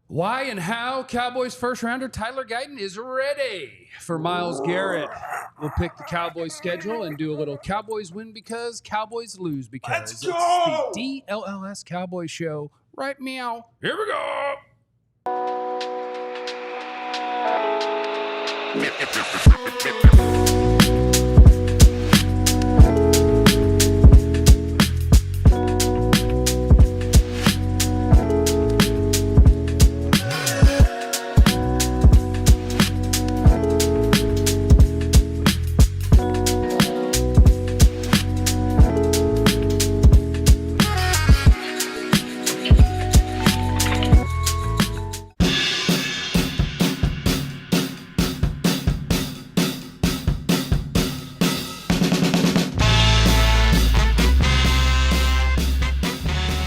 Why and how Cowboys first rounder Tyler Guyton is ready for Myles Garrett. We'll pick the Cowboys schedule and do a little Cowboys win because, Cowboys lose because. Let's go! It's the DLLS Cowboys show. Right, meow. Here we go.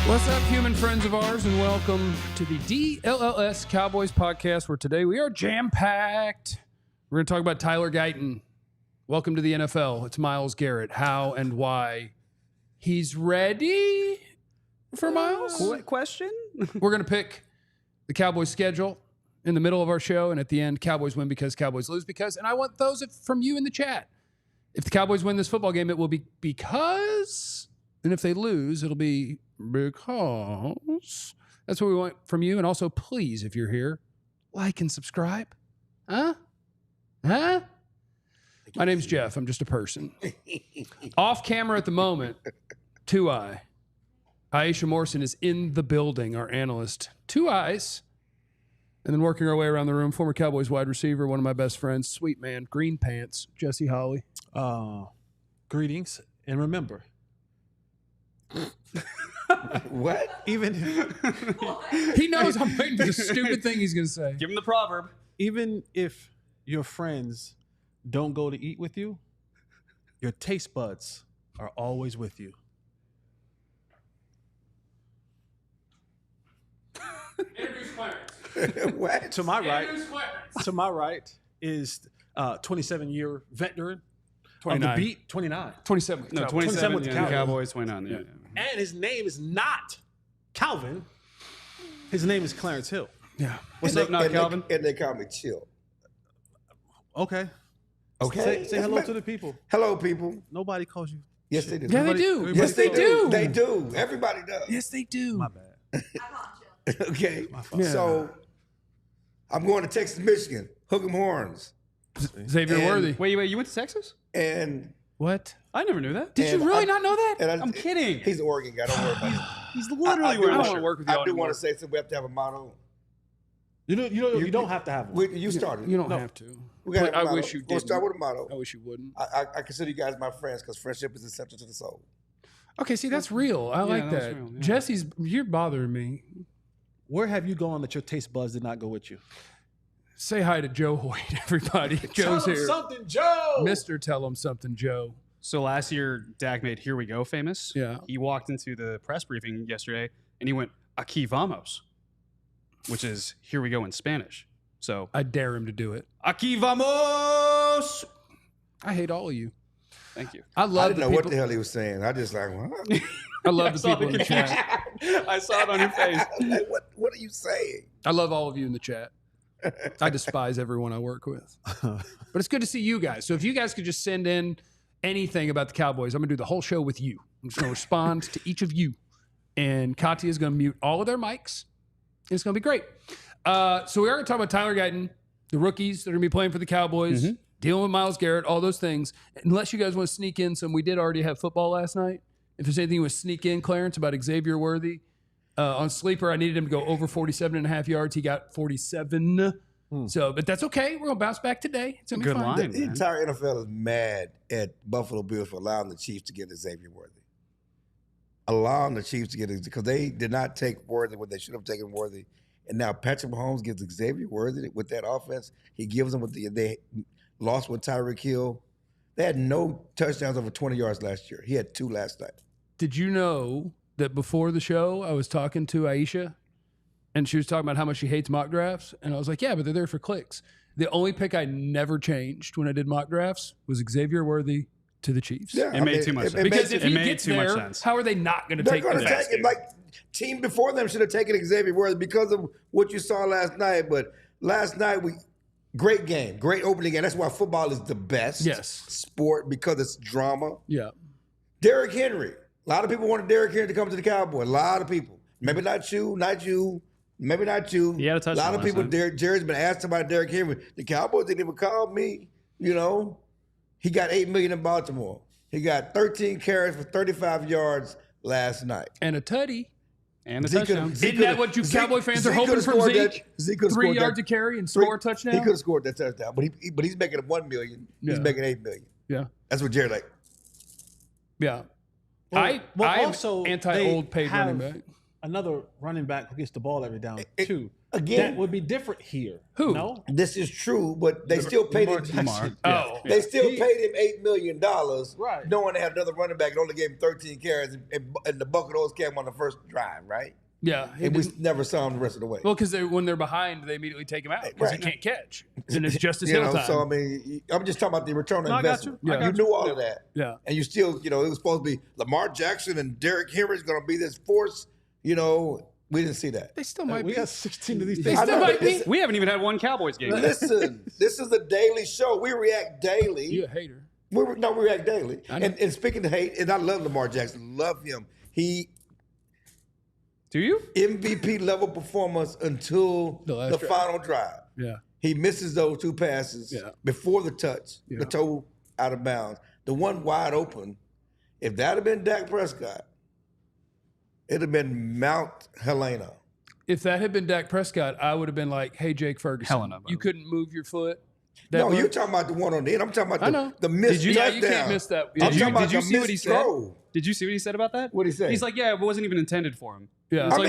What's up, human friends of ours, and welcome to the DLLS Cowboys podcast, where today we are jam-packed. We're going to talk about Tyler Guyton. Welcome to the NFL. It's Myles Garrett. How and why he's ready for Myles? Question? We're going to pick the Cowboys schedule in the middle of our show, and at the end, Cowboys win because, Cowboys lose because, and I want those from you in the chat. If the Cowboys win this football game, it will be because, and if they lose, it'll be because. That's what we want from you. And also, please, if you're here, like and subscribe. Huh? My name's Jeff. I'm just a person. Off camera at the moment, Two Eye. Aisha Morrison is in the building, our analyst. Two Eyes. And then working our way around the room, former Cowboys wide receiver, one of my best friends, sweet man, green pants, Jesse Holly. Greetings, and remember. What? Even He knows I'm waiting for the stupid thing he's going to say. Give him the proverb. even if your friends don't go to eat with you, your taste buds are always with you. Introduce Clarence. What? To my right, Introduce Clarence. to my right is 27-year veteran of the 29. beat, 29. 27. No, 27 with the Cowboys, 29. Yeah. And his name is not Calvin. His name is Clarence Hill. Yeah. What's And up, not Calvin? And they call me Chill. Okay. Okay. Say hello to the people. Hello, people. Nobody calls you. Yes, they do. Yeah, they Everybody- do. everybody- Yes, they do. They do. Everybody does. Yes, they do. My bad. Okay. My fault. Yeah. So I'm going to Texas, Michigan. Hook 'em horns. Xavier And- Worthy. Wait, you went to Texas? And What? I never knew that. Did you And really I- not know that? and I'm kidding. He's an Oregon guy. Don't worry about it. He's literally I do wearing a wanna- shirt. work with y'all I do anymore. want to say something. We have to have a motto. You don't have to have one. You started. You don't No. have to. We gotta have a I motto. wish you We'll didn't. start with a motto. I wish you wouldn't. I consider you guys my friends because friendship is essential to the soul. Okay, see, that's real. I like that's that. real, yeah. Jesse's, you're bothering me. Where have you gone that your taste buds did not go with you? Say hi to Joe Hoyt, everybody. Joe's here. something, Joe. Mr. Tell him something, Joe. So last year, Dak made "Here We Go" famous. Yeah. He walked into the press briefing yesterday and he went "Aquí vamos," which is "Here we go" in Spanish. So I dare him to do it. "Aquí vamos." I hate all of you. Thank you. I I love didn't the know people. what the hell he was saying. I just like, what? I love I the saw people in the confusion. chat. I saw it on your face. Like, what are you saying? I love all of you in the chat. I despise everyone I work with. But it's good to see you guys. So if you guys could just send in anything about the Cowboys, I'm going to do the whole show with you. I'm just going to respond to each of you. And Katya is going to mute all of their mics. And it's going to be great. So we are going to talk about Tyler Guyton, the rookies that are going to be playing for the Cowboys, dealing with Myles Garrett, all those things. Unless you guys want to sneak in some, we did already have football last night. If there's anything you want to sneak in, Clarence, about Xavier Worthy. On Sleeper, I needed him to go over 47.5 yards. He got 47. So, but that's okay. We're going to bounce back today. It's going to be Good fine. line. The man. entire NFL is mad at Buffalo Bills for allowing the Chiefs to get Xavier Worthy. Allowing the Chiefs to get it because they did not take Worthy when they should have taken Worthy. And now Patrick Mahomes gives Xavier Worthy with that offense. He gives them they lost with Tyreek Hill. They had no touchdowns over 20 yards last year. He had 2 last night. Did you know that before the show, I was talking to Aisha and she was talking about how much she hates mock drafts? And I was like, yeah, but they're there for clicks. The only pick I never changed when I did mock drafts was Xavier Worthy to the Chiefs. Yeah, It made too much sense. Because if it he made gets too much there, sense. how are they not going to they're take going the to best? take it. Like team before them should have taken Xavier Worthy because of what you saw last night. But last night, great game, great opening game. That's why football is the best sport, because it's drama. Yeah. Derrick Henry. A lot of people wanted Derrick Henry to come to the Cowboys. A lot of people. Maybe not you, maybe not you. He had a touchdown. A lot of people. Jerry's been asked about Derrick Henry. The Cowboys didn't even call me. You know, he got $8 million in Baltimore. He got 13 carries for 35 yards last night. And a tutty. And a touchdown. Isn't that what you Cowboy fans are hoping from Zeke? 3 yards to carry and score a touchdown? He could have scored that touchdown, but he's making $1 million. He's making $8 million. Yeah. That's what Jerry like. Yeah. Well, I also am anti-old paid running back. Another running back who gets the ball every down too. Again, that would be different here. Who? No, this is true, but they still paid him. They still paid him $8 million, right? Knowing they had another running back and only gave him 13 carries, and the bulk of those came on the first drive, right? Yeah, and we never saw him the rest of the way. Well, because when they're behind, they immediately take him out because he can't catch, and it's just as hill time. So I mean, I'm just talking about the return on investment. You knew all of that, and you still, it was supposed to be Lamar Jackson and Derrick Henry is going to be this force. We didn't see that. They still might be. We got 16 of these They things. still might be. We haven't even had one Cowboys game. Listen, this is a daily show. We react daily. You a hater. We react daily. And speaking of hate, and I love Lamar Jackson. Love him. Do you? MVP level performance until the final drive. Yeah. He misses those 2 passes before the touch, the toe out of bounds. The one wide open, if that had been Dak Prescott, it'd have been Mount Helena. If that had been Dak Prescott, I would have been like, hey, Jake Ferguson, Helena, you couldn't move your foot. No, you're talking about the one on the end. I'm talking about the missed touchdown. You can't miss that. Did you see what he said? Did you see what he said about that? What did he say? He's like, it wasn't even intended for him. Yeah. It's but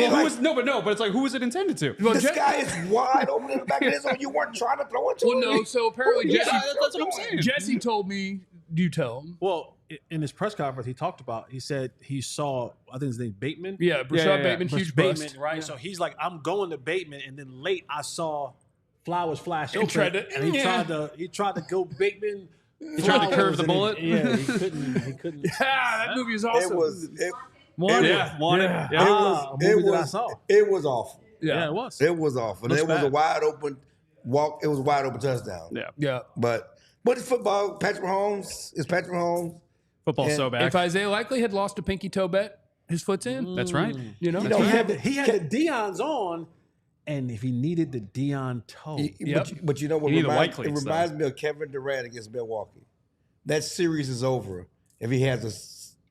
it's like, who was it intended to? Well, this guy is wide open in the back of his own. You weren't trying to throw it to him. Well, no, so apparently Jesse, that's what I'm saying. Jesse told me, you tell him. Well, in his press conference, he said he saw, I think his name Bateman. Yeah, Brashad Bateman, huge Bateman, bust. right? Yeah. So he's like, I'm going to Bateman, and then late I saw Flowers flash He open, tried to- he tried to go Bateman. He tried to curve the bullet. He couldn't. Yeah, that movie is awesome. It was awful. Yeah, it was. It was awful. Looks It was bad. a wide open walk. It was a wide open touchdown. Yeah. But it's football. Patrick Mahomes is Patrick Mahomes. Football's so bad. If Isaiah Likely had lost a pinky toe bet, his foot's in. That's right. You know? He had the Deion's on, and if he needed the Deion toe. But you know what? You need the white It cleats, reminds me of Kevin Durant against Milwaukee. That series is over if he has a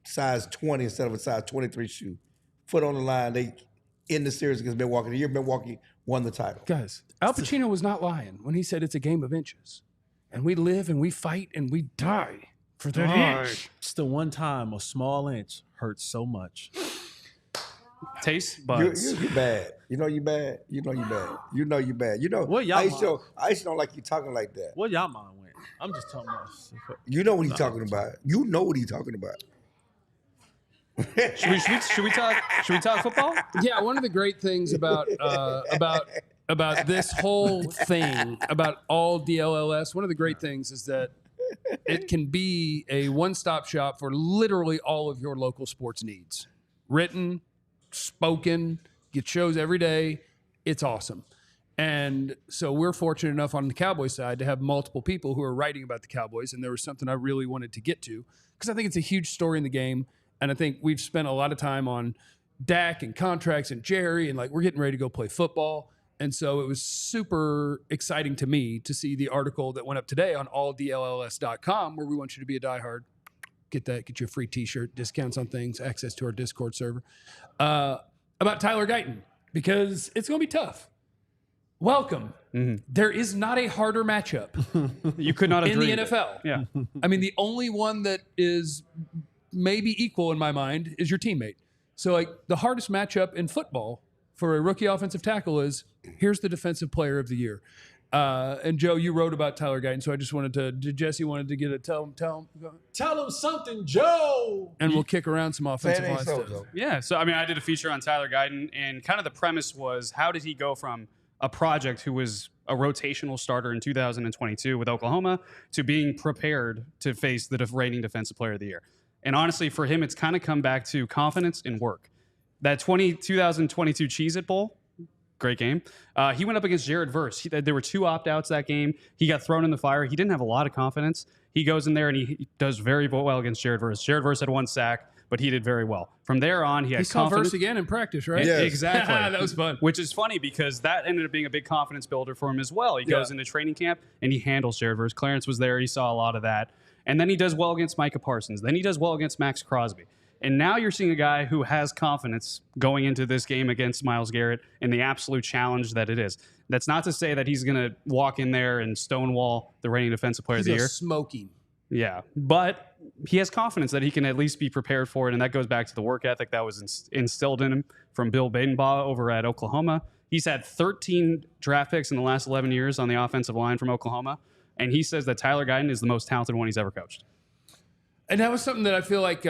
size 20 instead of a size 23 shoe. Foot on the line, they end the series against Milwaukee. The year Milwaukee won the title. Guys, Al Pacino was not lying when he said it's a game of inches. And we live and we fight and we die for that inch. It's the one time a small inch hurts so much. Taste buds. You're bad. You know you bad. You know you bad. You know you bad. You know. What y'all I used to don't like you talking like that. What y'all mind went? I'm just talking about. You know what he's talking about. You know what he's talking about. Should we talk football? Yeah, one of the great things about this whole thing, about all DLLS, one of the great things is that it can be a one-stop shop for literally all of your local sports needs. Written, spoken, get shows every day. It's awesome. And so we're fortunate enough on the Cowboys side to have multiple people who are writing about the Cowboys. And there was something I really wanted to get to because I think it's a huge story in the game. And I think we've spent a lot of time on Dak and contracts and Jerry and we're getting ready to go play football. And so it was super exciting to me to see the article that went up today on alldlls.com where we want you to be a diehard. Get you a free t-shirt, discounts on things, access to our Discord server. About Tyler Guyton, because it's going to be tough. Welcome. Mm-hmm. There is not a harder matchup you could not have in the dreamed NFL. It. Yeah. I mean, the only one that is maybe equal in my mind is your teammate. So the hardest matchup in football for a rookie offensive tackle is here's the defensive player of the year. And Joe, you wrote about Tyler Guyton, so I just wanted to. Jesse wanted to get a tell him something, Joe. And we'll kick around some offensive line stuff. Yeah, so I mean, I did a feature on Tyler Guyton, and kind of the premise was how did he go from a project who was a rotational starter in 2022 with Oklahoma to being prepared to face the reigning defensive player of the year. And honestly, for him, it's kind of come back to confidence and work. That 2022 Cheez-It Bowl, great game. He went up against Jared Verse. There were 2 opt-outs that game. He got thrown in the fire. He didn't have a lot of confidence. He goes in there and he does very well against Jared Verse. Jared Verse had 1 sack, but he did very well. From there on, he had saw confidence. Verse again in practice, right? Yes. Exactly. That was fun. Which is funny because that ended up being a big confidence builder for him as well. He goes into training camp and he handles Jared Verse. Clarence was there. He saw a lot of that. And then he does well against Micah Parsons. Then he does well against Max Crosby. And now you're seeing a guy who has confidence going into this game against Myles Garrett and the absolute challenge that it is. That's not to say that he's going to walk in there and stonewall the reigning defensive player of the year. Smoking. Yeah, but he has confidence that he can at least be prepared for it, and that goes back to the work ethic that was instilled in him from Bill Badenbaugh over at Oklahoma. He's had 13 draft picks in the last 11 years on the offensive line from Oklahoma, and he says that Tyler Guyton is the most talented one he's ever coached. And that was something that I feel like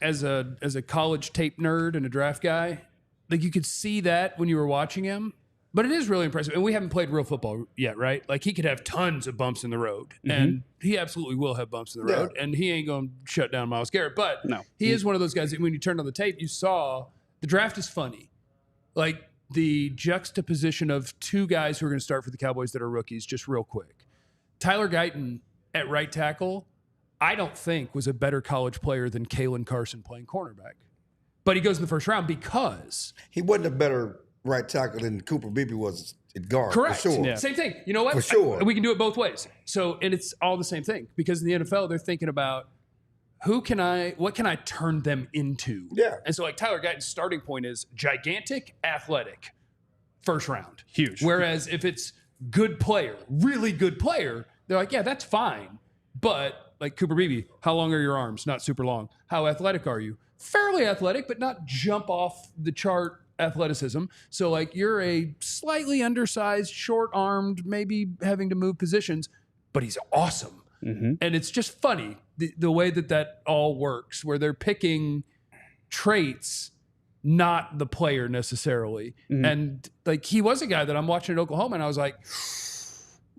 as a college tape nerd and a draft guy, like you could see that when you were watching him. But it is really impressive. And we haven't played real football yet, right? Like he could have tons of bumps in the road. And he absolutely will have bumps in the road. And he ain't going to shut down Myles Garrett. But he is one of those guys that when you turned on the tape, you saw the draft is funny. Like the juxtaposition of 2 guys who are going to start for the Cowboys that are rookies, just real quick. Tyler Guyton at right tackle, I don't think was a better college player than Kalen Carson playing cornerback. But he goes in the first round because he wasn't a better right tackle than Cooper Beebe was at guard. Correct. For sure. Yeah. Same thing. You know what? For sure. We can do it both ways. So, and it's all the same thing because in the NFL, they're thinking about what can I turn them into? Yeah. And so like Tyler Guyton's starting point is gigantic, athletic, first round. Huge. Whereas if it's good player, really good player, they're like, yeah, that's fine. But like Cooper Beebe, how long are your arms? Not super long. How athletic are you? Fairly athletic, but not jump off the chart athleticism. So like you're a slightly undersized, short-armed, maybe having to move positions, but he's awesome. And it's just funny the way that all works, where they're picking traits, not the player necessarily. And like he was a guy that I'm watching at Oklahoma, and I was like,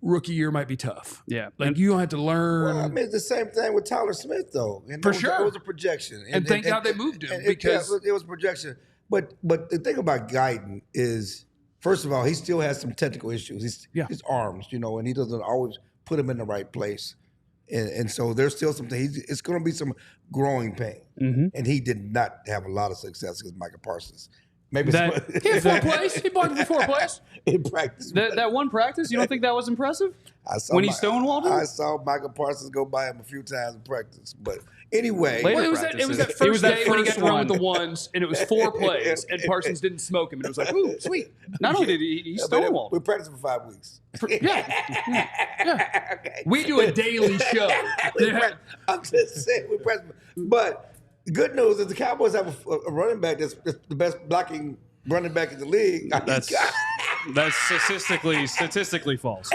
rookie year might be tough. Yeah. Like you don't have to learn. Well, I mean, it's the same thing with Tyler Smith, though. And For sure. It was a projection. And thank God they moved him because it was a projection. But the thing about Guyton is, first of all, he still has some technical issues. His arms, and he doesn't always put them in the right place. And so there's still some things. It's going to be some growing pain. And he did not have a lot of success against Micah Parsons. Maybe he had 4 plays. He blocked for 4 plays. In practice. That one practice, you don't think that was impressive? When he stonewalled him? I saw Micah Parsons go by him a few times in practice. But anyway. Well, it was that first day when he got run with the ones, and it was 4 plays, and Parsons didn't smoke him. And it was like, ooh, sweet. Not only did he stonewalled. We practiced for 5 weeks. Yeah. Okay. We do a daily show. I'm just saying we practice. But the good news is the Cowboys have a running back that's the best blocking running back in the league. That's statistically false.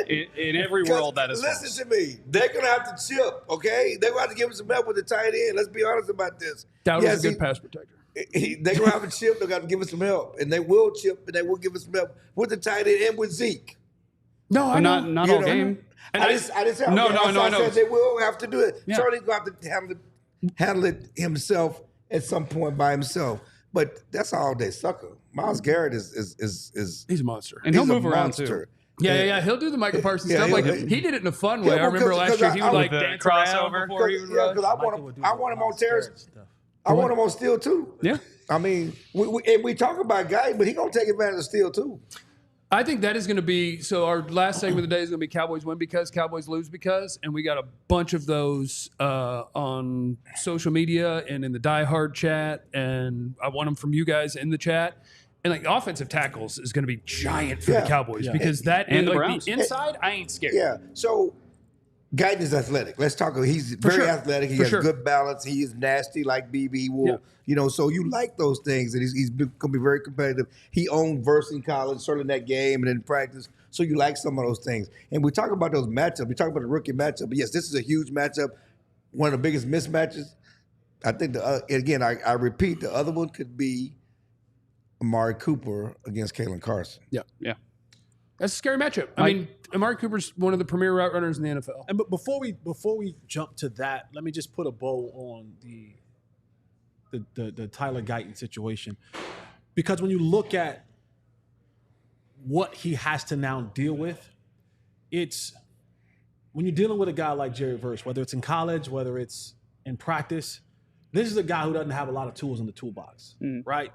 In every world, that is false. Listen to me. They're going to have to chip, okay? They're going to have to give him some help with the tight end. Let's be honest about this. Dowd was a good pass protector. They're going to have to chip. They're going to give us some help. And they will chip, and they will give us some help with the tight end and with Zeke. No, I know. Not all game. And I didn't say No. I said they will have to do it. Yeah. Certainly going to have to handle it himself at some point by himself. But that's all day sucker. Myles Garrett is he's a monster. And he'll move around too. Yeah. He'll do the Micah Parsons stuff. Like he did it in a fun way. I remember last year he would like dance crossover before he would rush. Because I want him on terrace. I want him on steel too. Yeah. I mean, we talk about guys, but he gonna take advantage of steel too. I think that is going to be, so our last segment of the day is going to be Cowboys win because, Cowboys lose because, and we got a bunch of those on social media and in the Die Hard chat, and I want them from you guys in the chat. And like offensive tackles is going to be giant for the Cowboys because that and the like Browns. The inside, I ain't scared. Yeah, so Guyton is athletic. Let's talk. He's very athletic. He has good balance. He is nasty like BB. He will, so you like those things, and he's going to be very competitive. He owned Verse in college, certainly in that game and in practice. So you like some of those things. And we talk about those matchups. We talk about the rookie matchup. But yes, this is a huge matchup. One of the biggest mismatches. I think I repeat, the other one could be Amari Cooper against Kalen Carson. Yeah. That's a scary matchup. I mean, Amari Cooper's one of the premier route runners in the NFL. And before we jump to that, let me just put a bow on the Tyler Guyton situation, because when you look at what he has to now deal with, it's when you're dealing with a guy like Jerry Verse, whether it's in college, whether it's in practice, this is a guy who doesn't have a lot of tools in the toolbox, right?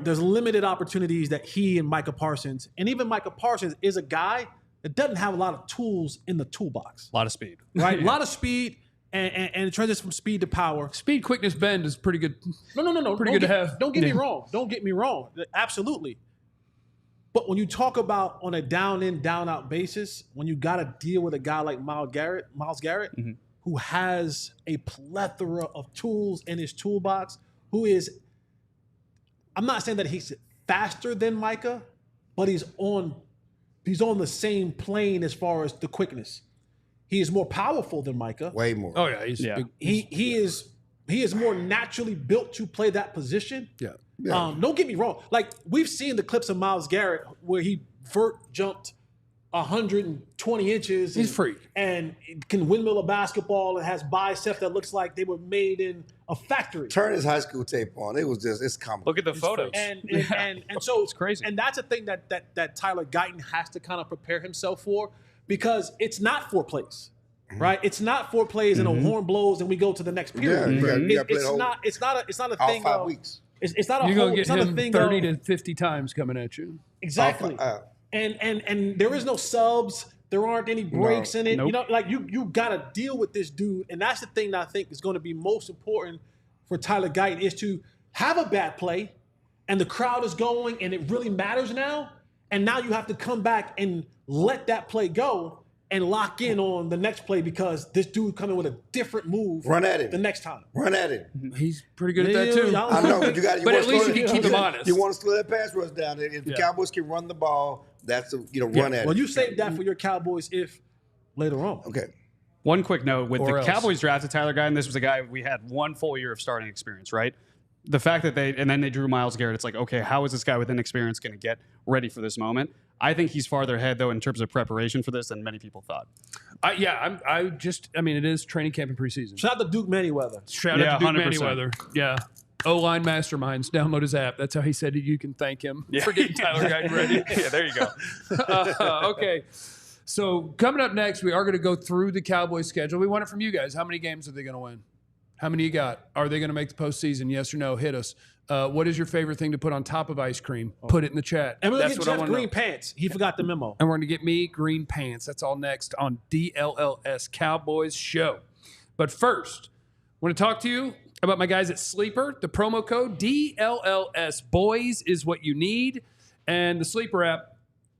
There's limited opportunities that he and Micah Parsons, and even Micah Parsons is a guy that doesn't have a lot of tools in the toolbox. A lot of speed. Right? A lot of speed, and it transitions from speed to power. Speed, quickness, bend is pretty good. No. Pretty good to have. Don't get me wrong. Don't get me wrong. Absolutely. But when you talk about on a down in, down out basis, when you got to deal with a guy like Myles Garrett, who has a plethora of tools in his toolbox, who is, I'm not saying that he's faster than Micah, but he's on the same plane as far as the quickness. He is more powerful than Micah. Way more. Oh yeah, he's big. He is more naturally built to play that position. Yeah. Don't get me wrong. Like, we've seen the clips of Myles Garrett where he vert jumped 120 inches. He's a freak. And can windmill a basketball and has biceps that looks like they were made in a factory. Turn his high school tape on. It was just, it's comical. Look at the photos. And so it's crazy. And that's a thing that Tyler Guyton has to kind of prepare himself for, because it's not 4 plays. Right, it's not 4 plays and a horn blows and we go to the next period. Yeah, It's not a all thing 5 of weeks. It's not a You're whole. gonna It's get not a him thing 30 of, to 50 times coming at you. exactly. And there is no subs. There aren't any breaks in it. Nope. You know, like you got to deal with this dude, and that's the thing that I think is going to be most important for Tyler Guyton, is to have a bad play, and the crowd is going, and it really matters now. And now you have to come back and let that play go and lock in on the next play, because this dude coming with a different move. Run at him. The next time. Run at him. He's pretty good at that too. I know, but you got. But at least you can keep him honest. You want to slow that pass rush down. If the Cowboys can run the ball, that's run at Well, it. you save that for your Cowboys if later on. Okay. One quick note, with Or the else. Cowboys drafted Tyler Guyton, this was a guy we had 1 full year of starting experience, right? The fact that then they drew Myles Garrett, it's like, okay, how is this guy with inexperience going to get ready for this moment? I think he's farther ahead, though, in terms of preparation for this than many people thought. It is training camp and preseason. Shout out to Duke Manyweather. Shout out to Duke 100%. Manyweather. Yeah. O-line masterminds. Download his app. That's how he said you can thank him for getting Tyler Guyton ready. Yeah, there you go. Okay. So coming up next, we are going to go through the Cowboys schedule. We want it from you guys. How many games are they going to win? How many you got? Are they going to make the postseason? Yes or no? Hit us. What is your favorite thing to put on top of ice cream? Put it in the chat. And we're going That's to what I get Jeff want to green know. pants. He forgot the memo. And we're going to get me green pants. That's all next on DLLS Cowboys Show. But first, I want to talk to you about my guys at Sleeper. The promo code DLLS Boys is what you need. And the Sleeper app,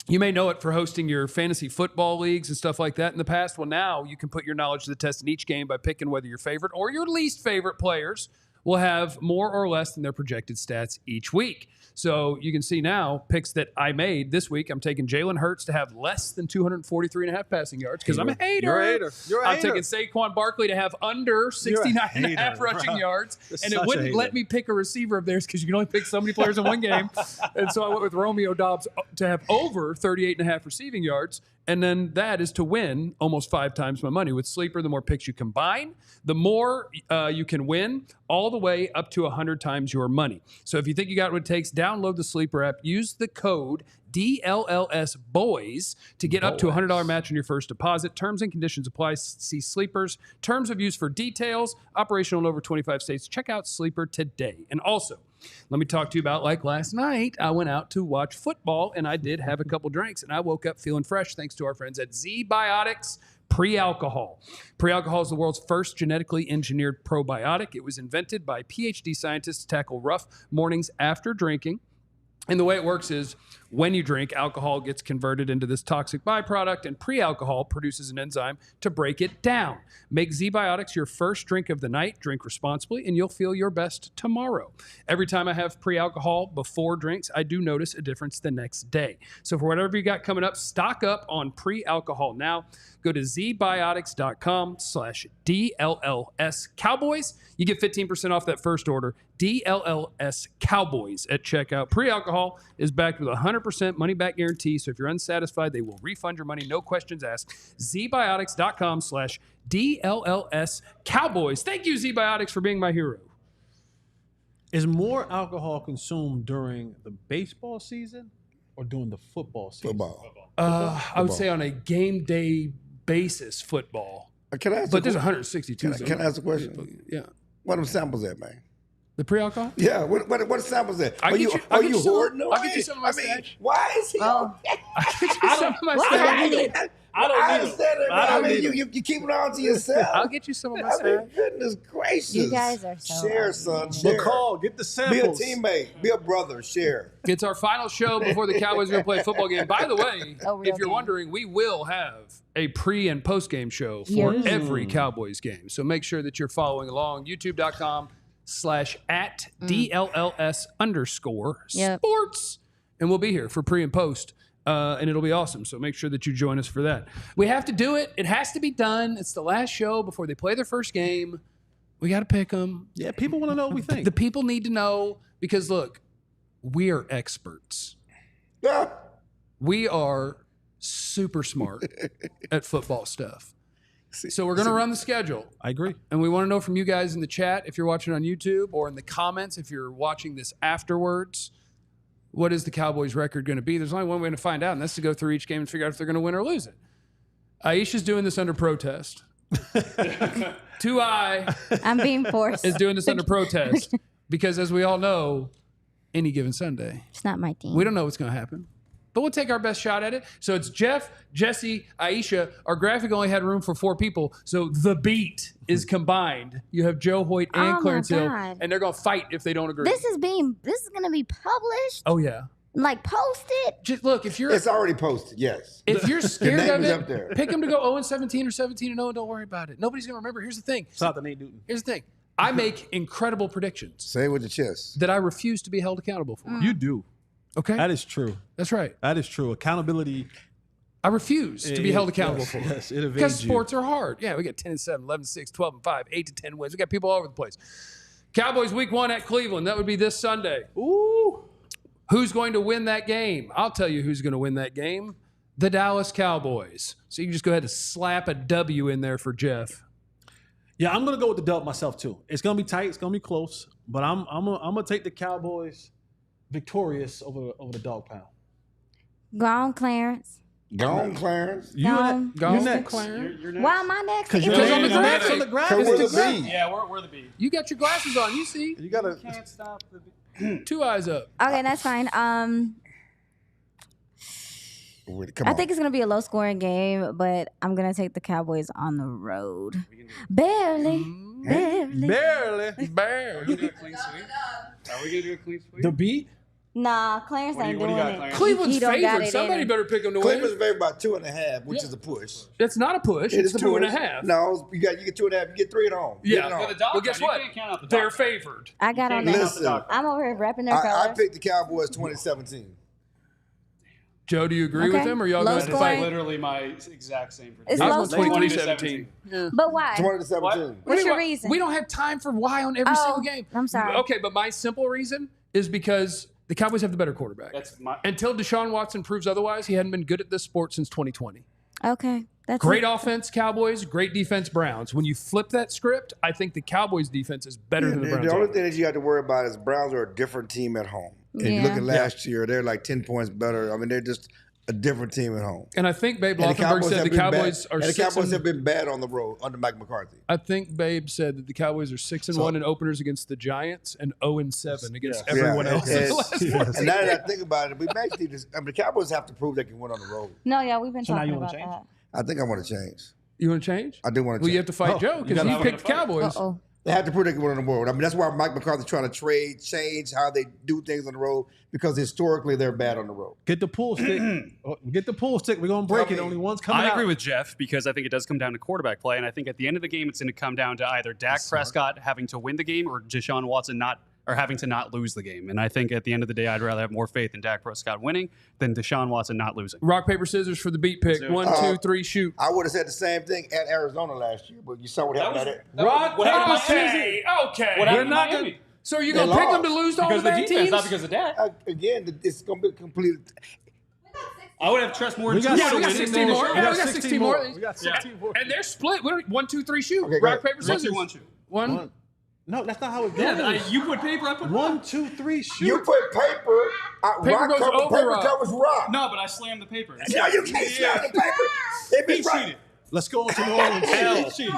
you may know it for hosting your fantasy football leagues and stuff like that in the past. Well, now you can put your knowledge to the test in each game by picking whether your favorite or your least favorite players will have more or less than their projected stats each week. So you can see now picks that I made this week. I'm taking Jalen Hurts to have less than 243.5 passing yards because I'm a hater. You're a hater. You're a I'm hater. taking Saquon Barkley to have under 69.5 hater, rushing bro. yards. That's And it such a wouldn't hater. let me pick a receiver of theirs because you can only pick so many players in one game. And so I went with Romeo Doubs to have over 38.5 receiving yards. And then that is to win almost 5 times my money. With Sleeper, the more picks you combine, the more you can win, all the way up to 100 times your money. So if you think you got what it takes, download the Sleeper app. Use the code DLLS Boys to get up to a $100 match on your first deposit. Terms and conditions apply. See Sleeper's terms of use for details. Operational in over 25 states. Check out Sleeper today. And also, let me talk to you about, like last night, I went out to watch football and I did have a couple drinks and I woke up feeling fresh thanks to our friends at Z Biotics Pre-Alcohol. Pre-Alcohol is the world's first genetically engineered probiotic. It was invented by PhD scientists to tackle rough mornings after drinking. And the way it works is when you drink, alcohol gets converted into this toxic byproduct, and pre-alcohol produces an enzyme to break it down. Make Z-Biotics your first drink of the night. Drink responsibly, and you'll feel your best tomorrow. Every time I have pre-alcohol before drinks, I do notice a difference the next day. So for whatever you got coming up, stock up on pre-alcohol now. Go to zbiotics.com/DLLS Cowboys. You get 15% off that first order. DLLS Cowboys at checkout. Pre-alcohol is backed with a 100% money-back guarantee. So if you're unsatisfied, they will refund your money. No questions asked. zbiotics.com/DLLS Cowboys. Thank you, ZBiotics, for being my hero. Is more alcohol consumed during the baseball season or during the football season? Football. I would say on a game day basis, football. Can I ask But there's 162. Can I ask a question? Yeah. What are them samples at, man? The pre-alcohol? Yeah, what samples at? I'll Are get you you- I'll get you some- hoarding away? I'll get you some of my I mean, stash. why is he? Oh. Some of my What's stash. happening? I don't I need understand them. it. I don't I need mean, you keep it on to yourself. I'll get you some of my I mean, stash. goodness gracious. You guys are so Share, ugly. son. Share. McCall, get the Be a samples. teammate. Be a brother. Share. It's our final show before the Cowboys are going to play a football game. By the way, A real if you're game. wondering, we will have a pre- and post-game show for Yes. every Cowboys game. So make sure that you're following along. YouTube.com/@DLLS_sports. And we'll be here for pre and post. And it'll be awesome. So make sure that you join us for that. We have to do it. It has to be done. It's the last show before they play their first game. We got to pick them. Yeah, people want to know what we think. The people need to know because, look, we are experts. Ah, We are super smart at football stuff. So we're going to run the schedule. I agree. And we want to know from you guys in the chat, if you're watching on YouTube, or in the comments, if you're watching this afterwards, what is the Cowboys' record going to be? There's only one way to find out, and that's to go through each game and figure out if they're going to win or lose it. Aisha's doing this under protest. 2I I'm being forced. is doing this under protest because, as we all know, any given Sunday, It's not my team. we don't know what's going to happen. But we'll take our best shot at it. So it's Jeff, Jesse, Aisha. Our graphic only had room for 4 people. So the beat is combined. You have Joe Hoyt and Oh my Clarence Hill. God. And they're going to fight if they don't agree. This is going to be published, Oh, yeah. like posted. Just look, if you're it's already posted. Yes. if you're scared name of is it, up there. pick them to go 0-17 or 17-0. Don't worry about it. Nobody's going to remember. Here's the thing. Shout out to Nate Newton. Here's the thing. I make incredible predictions Say it with your chest. that I refuse to be held accountable for. You do. Okay? That is true. That's right. That is true. Accountability. I refuse to be held accountable yes, for. Yes, it Because evades you. sports are hard. Yeah, we got 10-7, 11-6, 12-5, 8-10 wins. We got people all over the place. Cowboys week 1 at Cleveland. That would be this Sunday. Ooh. Who's going to win that game? I'll tell you who's going to win that game. The Dallas Cowboys. So you can just go ahead and slap a W in there for Jeff. Yeah, I'm gonna go with the dub myself too. It's gonna be tight. It's gonna be close. But I'm gonna take the Cowboys victorious over the dog pound. Go on, Clarence. Go on, Clarence. You Gone. Go you next. Clarence. You're next. Why am I next? Because It you're was on the on graphic. on the graphic. Come with It's the the B. Yeah, we're the B. You got your glasses on. You see. You gotta. Can't stop the B. 2 eyes up. Okay, that's fine. Come I on. think it's gonna be a low scoring game, but I'm gonna take the Cowboys on the road. Barely. Barely. Barely. Bear. Do a clean sweep? Are we gonna do a clean sweep? The beat. Nah, Clarence What do ain't you doing got, it. Clarence? Cleveland's He don't got favored. it Somebody in. better pick them to Cleveland's win. favored by 2.5, which Yeah. is a push. It's not a push. It's 2.5. No, you get 2.5. You get 3 at home. Yeah. Get it For on. the dog Well, guess pound, what? You can't count out the They're dog pound. favored. I got on Can't that. count the dog pound. I'm over here repping their I colors. picked the Cowboys 2017. Joe, do you agree with Okay. him, or y'all Low going to That is scoring. fight? literally my exact same It's prediction. I low was going scoring. 2017. Yeah. But why? 2017. What's your Why- reason? We don't have time for why on every Oh, single game. I'm sorry. Okay, but my simple reason is because the Cowboys have the better quarterback. That's my. Until Deshaun Watson proves otherwise, he hadn't been good at this sport since 2020. Okay, that's Great it. offense, Cowboys. Great defense, Browns. When you flip that script, I think the Cowboys' defense is better than the Browns. The only offense. thing that you have to worry about is Browns are a different team at home. And you look Yeah. at last year, they're like 10 points better. I mean, they're just a different team at home. And I think Babe And the Loffenberg said have the been Cowboys bad. are And the 6 Cowboys have and, been bad on the road under Mike McCarthy. I think Babe said that the Cowboys are 6-1 in openers against the Giants and 0-7 against everyone else. in the last 14. And now that I think about it, we actually the Cowboys have to prove they can win on the road. No, yeah, we've been So now talking you wanna about change? that. I think I want to change. You want to change? I do want to Well, change. you have to fight Oh, Joe you because gotta- he I'm picked gonna fight. Cowboys. Uh-oh. They have to prove they can win on the road. I mean, that's why Mike McCarthy's trying to change how they do things on the road because historically they're bad on the road. Get the pool stick. Get the pool stick. We're gonna break Tell it. me. Only one's coming I out. agree with Jeff because I think it does come down to quarterback play, and I think at the end of the game, it's going to come down to either Dak Prescott having to win the game or Deshaun Watson having to not lose the game. And I think at the end of the day, I'd rather have more faith in Dak Prescott winning than Deshaun Watson not losing. Rock, paper, scissors for the beat pick. Let's do it. 1, 2, 3, shoot. I would have said the same thing at Arizona last year, but you saw what happened at it. Rock, what happened paper, to scissors. Okay. What happened to not Miami? gonna- So are you They going to pick them lost. to lose to all Because the of the bad defense, teams? not because of Dak. Again, it's going to be complete. I would have trust more in We got Tua Yeah, to we got win 16 than more. Deshaun. Yeah, we got 16 more. We got 16 more. And they're split. 1, 2, 3, shoot. Okay, go Rock, ahead. paper, One, scissors. two, one, two. One. No, that's not how it goes. Yeah, you put paper, I put 1, 2, 3, shoot. You put paper. Paper goes over paper rock. covers rock. No, but I slammed the paper. No, you can't slam the paper. If He it's right. cheated. Let's go on to New Orleans. L. He cheated.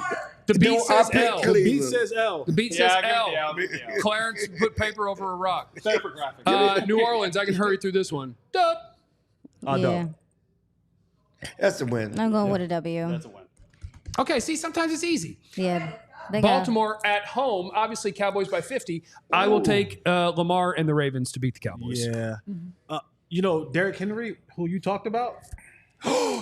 The beat No, says I picked L. Cleveland. The beat says L. The beat Yeah, says I'll L. give it the L. Clarence put paper over a rock. Paper graphic. New Orleans, I can hurry through this one. Dub. Oh, Yeah, no. That's the win. I'm going with a W. That's a win. Okay, see, sometimes it's easy. Yeah, they got Baltimore at home, obviously Cowboys by 50. I will take Lamar and the Ravens to beat the Cowboys. Yeah. Derrick Henry, who you talked about,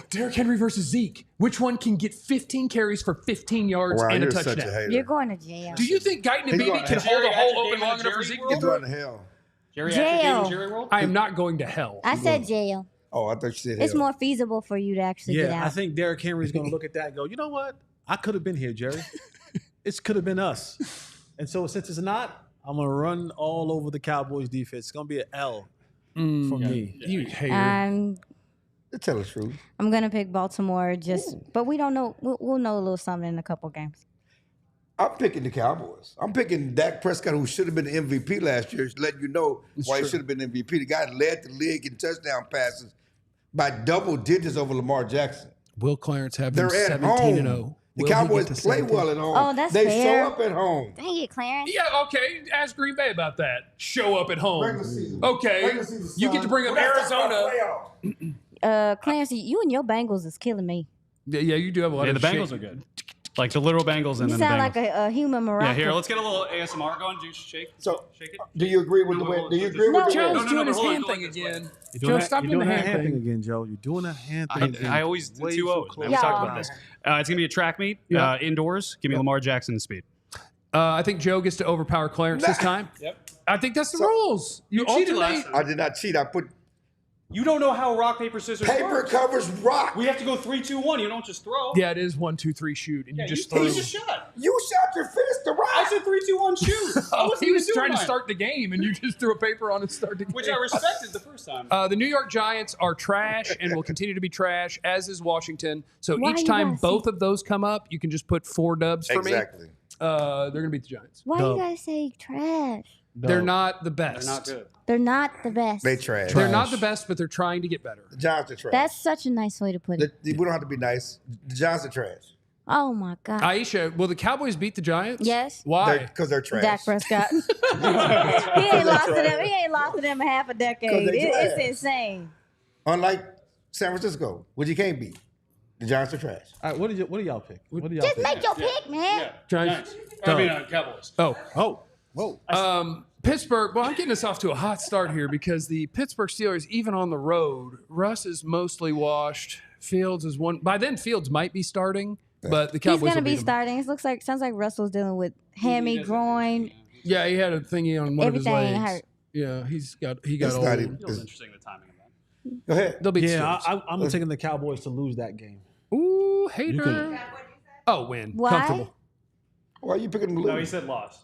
Derrick Henry versus Zeke. Which one can get 15 carries for 15 yards Wow, and a you're such a touchdown? hater. You're going to jail. Do you think Guyton and He's Beebe going can to hold a Jerry hole after open Game long of enough for Jerry Zeke to World? get He's through? going to hell. Jerry Jail. after Game of Jerry World? I am not going to hell. I said jail. Oh, I thought you said hell. It's more feasible for you to actually get out. I think Derrick Henry's going to look at that and go, you know what? I could have been here, Jerry. It could have been us. And so since it's not, I'm going to run all over the Cowboys defense. It's going to be an L for me. You hater. Tell the truth. I'm gonna pick Baltimore. But we don't know. We'll know a little something in a couple games. I'm picking the Cowboys. I'm picking Dak Prescott, who should have been the MVP last year, letting you know why he should have been MVP. The guy led the league in touchdown passes by double digits over Lamar Jackson. Will Clarence have them They're at 17-0? home. The Cowboys play well at home. Oh, that's they fair. show up at home. Dang it, Clarence. Yeah, okay. Ask Green Bay about that. Show up at home. Regular season. Okay. Regular season, You get to son. bring up We're not talking about Arizona. playoffs. Clancy, you and your Bengals is killing me. Yeah, you do have a lot Yeah, of the Bengals shit. are good. Like the literal Bengals and You then the sound Bengals. like a human miracle. Yeah, here, let's get a little ASMR going. Juice, shake. So, Shake it. do you agree with the win? Do you agree No. with the Joe's win? No, doing but his hold on, hand go thing like this way. again. You're Joe, doing stop you're doing the doing hand that hand thing. thing again, Joe. You're doing that hand thing again. I always do Way 2-0. too Man, close. we talked Yeah. about this. It's going to be a track meet Yeah. indoors. Give me Lamar Jackson and speed. I think Joe gets to overpower Clarence this time. Yep. I think that's the rules. You cheated alternate. last time. I did not cheat. I put You don't know how rock, paper, scissors paper works. covers rock. We have to go 3, 2, 1. You don't just throw. Yeah, it is 1, 2, 3 shoot, and Yeah, you just you threw. just shot. You shot your fist to rock. I said 3, 2, 1, shoot. I wasn't He even was doing trying to mine, start the game, and you just threw a paper on and started the game. which I respected the first time. The New York Giants are trash and will continue to be trash, as is Washington. So Why each you time guys both of those come up, you can just put 4 dubs for Exactly. me. They're going to beat the Giants. Why Dub. you guys say trash? They're not the best. They're not good. They're not the best. They trash. They're not the best, but they're trying to get better. The Giants are trash. That's such a nice way to put it. We don't have to be nice. The Giants are trash. Oh my God. Aisha, will the Cowboys beat the Giants? Yes. Why? Because they're trash. Dak Prescott. he ain't lost to them. He ain't lost to them in half a decade. they It's trash. insane. Unlike San Francisco, which you can't beat. The Giants are trash. All right, what do y'all pick? What do y'all Just pick? make your pick, man. Giants. I mean, Cowboys. Oh. Oh, whoa. Pittsburgh, well, I'm getting us off to a hot start here because the Pittsburgh Steelers, even on the road, Russ is mostly washed. Fields is one. By then, Fields might be starting, but the He's Cowboys gonna will be beat him. starting. It sounds like Russell's dealing with hammy, groin, Yeah, he had a thingy on one of his everything legs. hurt. Yeah, he got It's old. not even. It was interesting, the timing of that. Go ahead. They'll beat the Yeah, Steelers. I'm taking the Cowboys to lose that game. Ooh, hater. can- Oh, win. Why? Comfortable. Why are you picking them to No, he lose? said loss.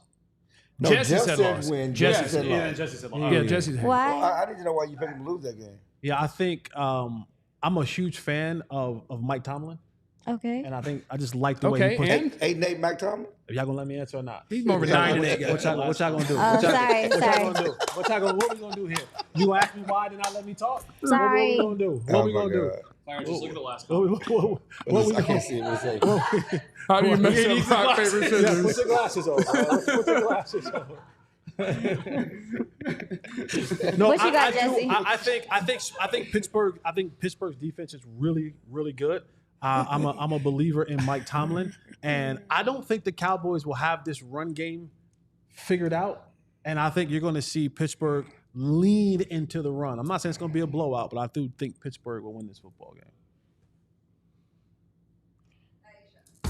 No, Jesse Jeff said said loss. win. Jesse Jesse said Yeah, loss. Jesse said Yeah. loss. Yeah, Jesse's hater. Why? I need to know why you picking them to lose that game. Yeah, I think I'm a huge fan of Mike Tomlin, Okay. and I just like the way Okay, he puts and? 8-8 Mike Tomlin? If y'all gonna let me answer or not? He's more of a 9-8 guy. What y'all gonna do? Oh, What y'all- sorry, what sorry. y'all gonna do? What we gonna do here? You ask me why, then I let me talk. Sorry. What we gonna do? What Oh we my gonna do? God. Clarence, just look at the last What we I gonna can't see what he's saying. How do you mess He needs up rock, the paper, glasses. Yeah, scissors? put your glasses on. Put your glasses on. No, What you got, do- Jesse? I think Pittsburgh. I think Pittsburgh's defense is really, really good. I'm a believer in Mike Tomlin, and I don't think the Cowboys will have this run game figured out. And I think you're going to see Pittsburgh lead into the run. I'm not saying it's going to be a blowout, but I do think Pittsburgh will win this football game.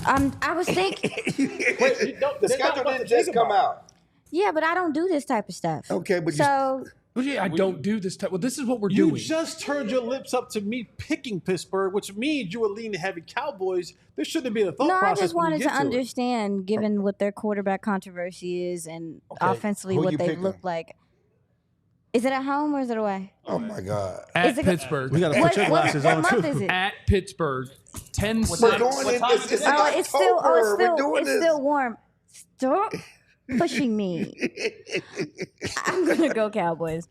I was thinking. The schedule didn't just come out. Yeah, but I don't do this type of stuff. Okay, but So Well, yeah, I don't do this type. Well, this is what we're You doing. just turned your lips up to me picking Pittsburgh, which means you were leaning heavy Cowboys. There shouldn't be a thought no, I process. just when you wanted to get it. understand, given what their quarterback controversy is and offensively Who what you they picking? look like. Is it at home or is it away? Oh my God. At Is it- Pittsburgh. We got to put your glasses what on month too. is it? At Pittsburgh. 10-6. We're going in. It's Oh, October. it's still. Oh, We're doing it's this. still warm. pushing me. I'm gonna go Cowboys.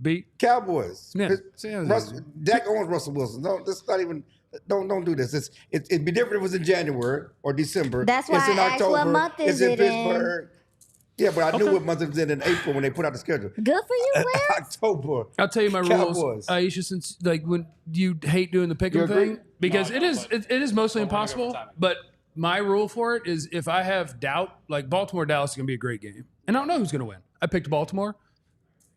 Beat. Cowboys. Yeah. Dak owns Russell Wilson. Don't do this. It'd be different if it was in January or December. That's why it's in I asked October. what month is it's in it Pittsburgh. Yeah, but I knew what month it was in April when they put out the schedule. Good for you, Clarence. October. I'll tell you my Cowboys. rules, Aisha. Since when you hate doing the pick'em agree? thing, because it is mostly impossible. But my rule for it is if I have doubt, like Baltimore Dallas is going to be a great game, and I don't know who's going to win. I picked Baltimore.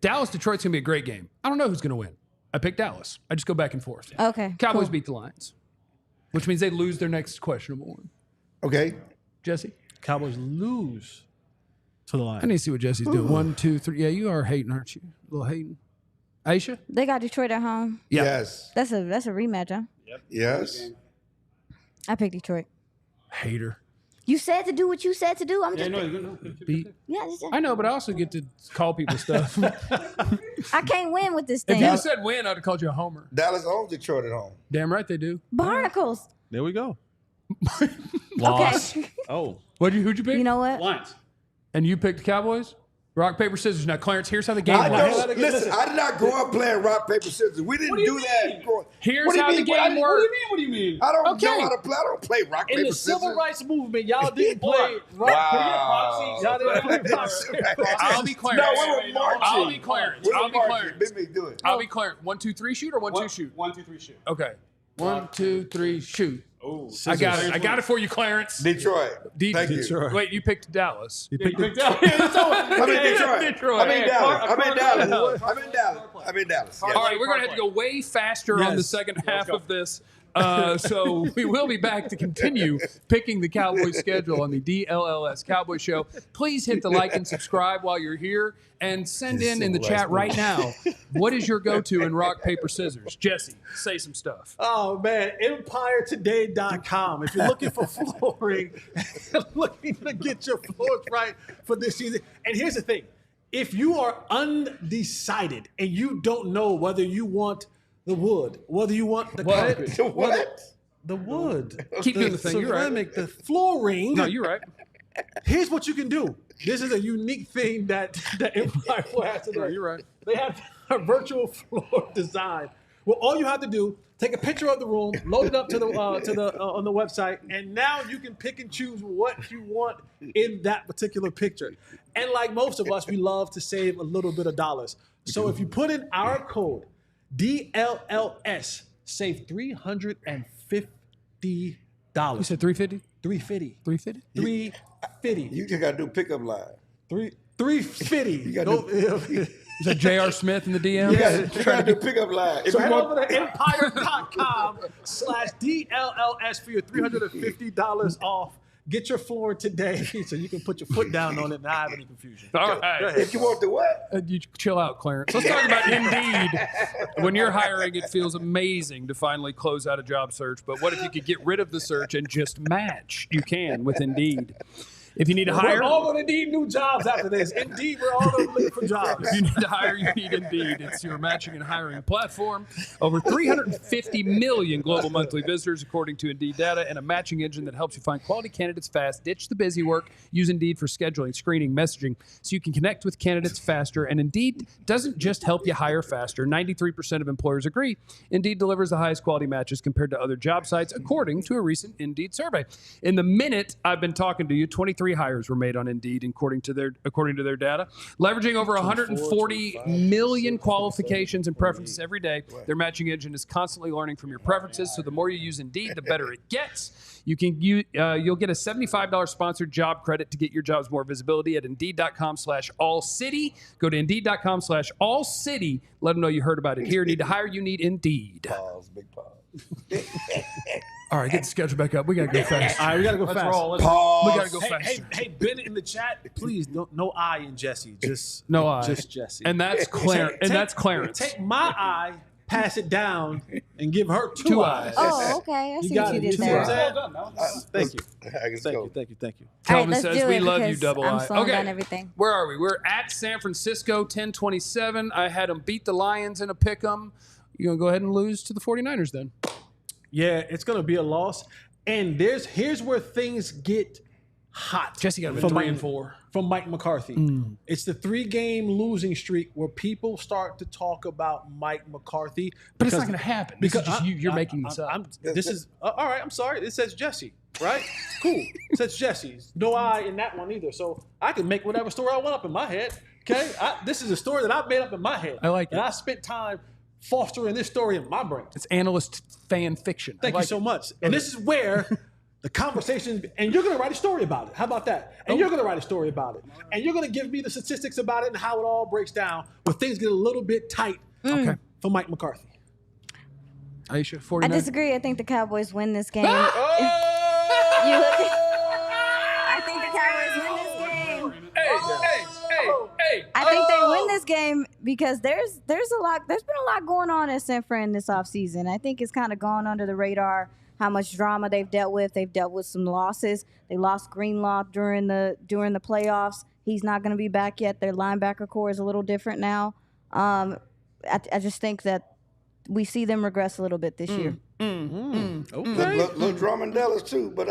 Dallas Detroit's going to be a great game. I don't know who's going to win. I picked Dallas. I just go back and forth. Okay. Cowboys cool. beat the Lions, which means they lose their next questionable one. Okay. Jesse, Cowboys lose to the Lions. I need to see what Jesse's doing. 1, 2, 3. Yeah, you are hating, aren't you? A little hating. Aisha? They got Detroit at home. Yeah. Yes. That's a rematch, huh? Yes. I picked Detroit. Hater. You said to do what you said to do. I'm just Beat. yeah. I know, but I also get to call people stuff. I can't win with this If thing. you said win, I'd have called you a homer. Dallas owns Detroit at home. Damn right they do. Barnacles. There we go. Loss. Okay. Oh. Who'd you pick? You know what? Lions. And you picked the Cowboys? Rock, paper, scissors. Now, Clarence, here's how the game I works. don't listen. I did not grow up playing rock paper scissors. We didn't do that. Here's What do you how the mean? game works. What do you mean? I don't Okay. know how to play. I don't play rock In paper the scissors. civil rights movement, y'all didn't play Wow. Y'all didn't play proxy. I'll be Clarence. No, we were marching. I'll be Clarence. We were I'll be marching. Clarence. Big do it. I'll be Clarence. 1, 2, 3 shoot or 1, 2 shoot? 1, 2, 3 shoot. Okay. 1, 2, 3 shoot. Oh, I got it. I got it for you, Clarence. Detroit. Thank you. Detroit. Wait, you picked Dallas. You picked it. I'm in Detroit. Detroit. I'm in Dallas. I'm in Dallas. I'm in Dallas. I'm in Dallas. All right, we're going to have to go way faster on the second half of this. So we will be back to continue picking the Cowboys schedule on the DLLS Cowboy Show. Please hit the like and subscribe while you're here and send in the chat right now. What is your go-to in rock, paper, scissors? Jesse, say some stuff. Oh, man. EmpireToday.com. If you're looking for flooring, looking to get your floors right for this season. And here's the thing. If you are undecided and you don't know whether you want the wood, whether you want the carpet. What? The wood. Keep doing the thing. You're right. Ceramic, the flooring. No, you're right. Here's what you can do. This is a unique thing that Empire has today. No, you're right. They have a virtual floor design. Well, all you have to do, take a picture of the room, load it up to the on the website, and now you can pick and choose what you want in that particular picture. And like most of us, we love to save a little bit of dollars. So if you put in our code DLLS, save $350. You said 350? 350. 350? 350. You just got to do pickup line. 350. You got to Is that J.R. Smith in the DM? you got to do pickup line. If So you head want, over to empire.com/DLLS for your $350 off. Get your floor today so you can put your foot down on it and not have any confusion. All right. if you want the what? You chill out, Clarence. Let's talk about Indeed. When you're hiring, it feels amazing to finally close out a job search. But what if you could get rid of the search and just match? You can with Indeed. If you need to hire, We're all going to need new jobs after this. Indeed, we're all going to look for jobs. if you need to hire, you need Indeed. It's your matching and hiring platform. Over 350 million global monthly visitors, according to Indeed data, and a matching engine that helps you find quality candidates fast. Ditch the busy work. Use Indeed for scheduling, screening, messaging, so you can connect with candidates faster. And Indeed doesn't just help you hire faster. 93% of employers agree. Indeed delivers the highest quality matches compared to other job sites, according to a recent Indeed survey. In the minute I've been talking to you, 23 hires were made on Indeed, according to their data. Leveraging over 140 million qualifications and preferences every day, their matching engine is constantly learning from your preferences. So the more you use Indeed, the better it gets. You'll get a $75 sponsored job credit to get your jobs more visibility at Indeed.com/AllCity. Go to Indeed.com/AllCity. Let them know you heard about it here. Need to hire? You need Indeed. Pause, big pause. All right, get the schedule back up. We got to go fast. All right, we got to go fast. Pause. We got to go fast. Hey, Ben in the chat, please, no I in Jesse. Just No I. Just Jesse. And that's Clarence. Take my eye, pass it down, and give her two Two eyes. eyes. Oh, okay. I see got what you it. did You see what I'm there. saying? Thank you. Thank Thank you. All right, Calvin let's says, do we it love you, because double I'm I. slowing Okay. down everything. Where are we? We're at San Francisco, 10-27. I had them beat the Lions in a pick 'em. You're going to go ahead and lose to the 49ers then? Yeah, it's going to be a loss. And here's where things get hot. Jesse got him from at 3 and Mike- 4. from Mike McCarthy. It's the 3-game losing streak where people start to talk about Mike McCarthy. But it's not going to happen. This is just you're making this up. All right. I'm sorry. It says Jesse, right? Cool. It says Jesse. No I in that one either. So I can make whatever story I want up in my head. Okay. This is a story that I've made up in my head. I like it. And I spent time fostering this story in my brain. It's analyst fan fiction. Thank you so much. And this is where the conversation, and you're going to write a story about it. How about that? And you're going to write a story about it. And you're going to give me the statistics about it and how it all breaks down where things get a little bit tight for Mike McCarthy. Aisha, I 49. disagree. I think the Cowboys win this game. Oh! You look at- I think the Cowboys win this game. Hey. I think they win this game because there's been a lot going on at San Fran this offseason. I think it's kind of gone under the radar how much drama they've dealt with. They've dealt with some losses. They lost Greenlaw during the playoffs. He's not going to be back yet. Their linebacker core is a little different now. I just think that we see them regress a little bit this year. Okay. Little drama in Dallas too, but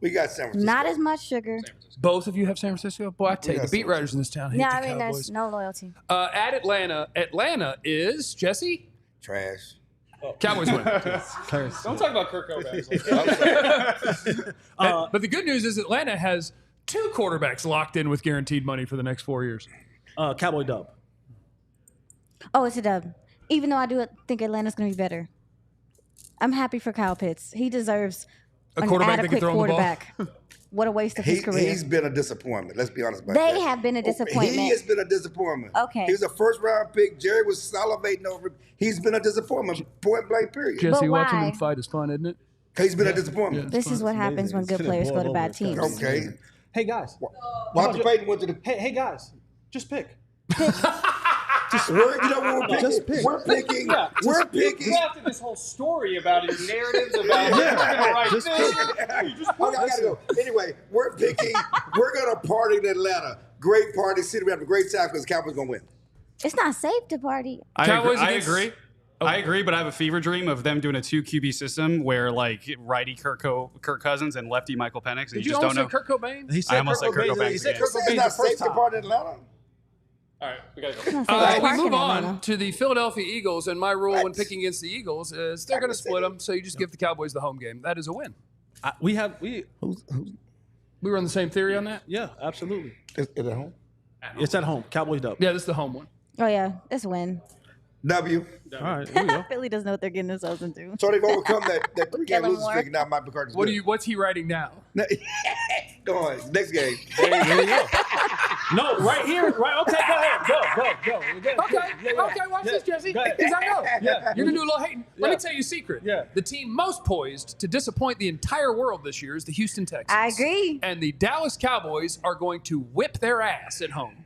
we got San Francisco. Not as much sugar. Both of you have San Francisco? Boy, I tell you, the got beat San writers in this town hate Yeah, the I mean, Cowboys. there's no loyalty. At Atlanta is, Jesse? Trash. Cowboys win. Don't talk about Kirk Cousins. But the good news is Atlanta has 2 quarterbacks locked in with guaranteed money for the next 4 years. Cowboy dub. Oh, it's a dub. Even though I do think Atlanta's going to be better. I'm happy for Kyle Pitts. He deserves A an quarterback that can adequate throw the ball. quarterback. What a waste of his career. He's been a disappointment. Let's be honest about that. They have been a disappointment. He has been a disappointment. Okay. He was a first-round pick. Jerry was salivating over him. He's been a disappointment, point blank, period. Jesse, But watching why? them fight is fun, isn't it? He's been a disappointment. This is what happens when good players go to bad teams. Okay. Hey, guys. Walter Payton went to the... Hey, guys. Just pick. We're picking. We're picking. We're picking. After this whole story about his narratives about we're gonna write this. Okay, I gotta go. Anyway, we're picking. We're gonna party in Atlanta. Great party. City. We have a great time because the Cowboys gonna win. It's not safe to party. Cowboys I against- agree. I agree, but I have a fever dream of them doing a 2 QB system where like righty Kirk Cousins and lefty Michael Penix. And Did you you just don't almost say know. Kurt Cobain? He said almost said Kurt Cobain. He said Yeah. Kurt It's Cobain the not safe first to time. party in Atlanta. All right, we gotta go. It's not safe to We park move in on Atlanta. to the Philadelphia Eagles, and my rule when What? picking against the Eagles is they're going to split them, so you just give the Cowboys the home game. That is a win. We We were on the same theory on that? yeah, absolutely. Is it at home? It's at home. Cowboys dub. Yeah, this is the home one. Oh, yeah. It's a win. W. All right, here we go. Philly doesn't know what they're getting themselves into. So they've overcome that 3-game Kellen losing Moore. streak. Now Mike McCarthy's What's he writing now? Go on. Next game. There you go. No, right here. Right. Okay, go ahead. Go. Okay, watch this, Jesse. Go ahead. Because I know. Yeah. You're going to do a little hating. Let Yeah. me tell you a secret. Yeah. The team most poised to disappoint the entire world this year is the Houston Texans. I agree. And the Dallas Cowboys are going to whip their ass at home.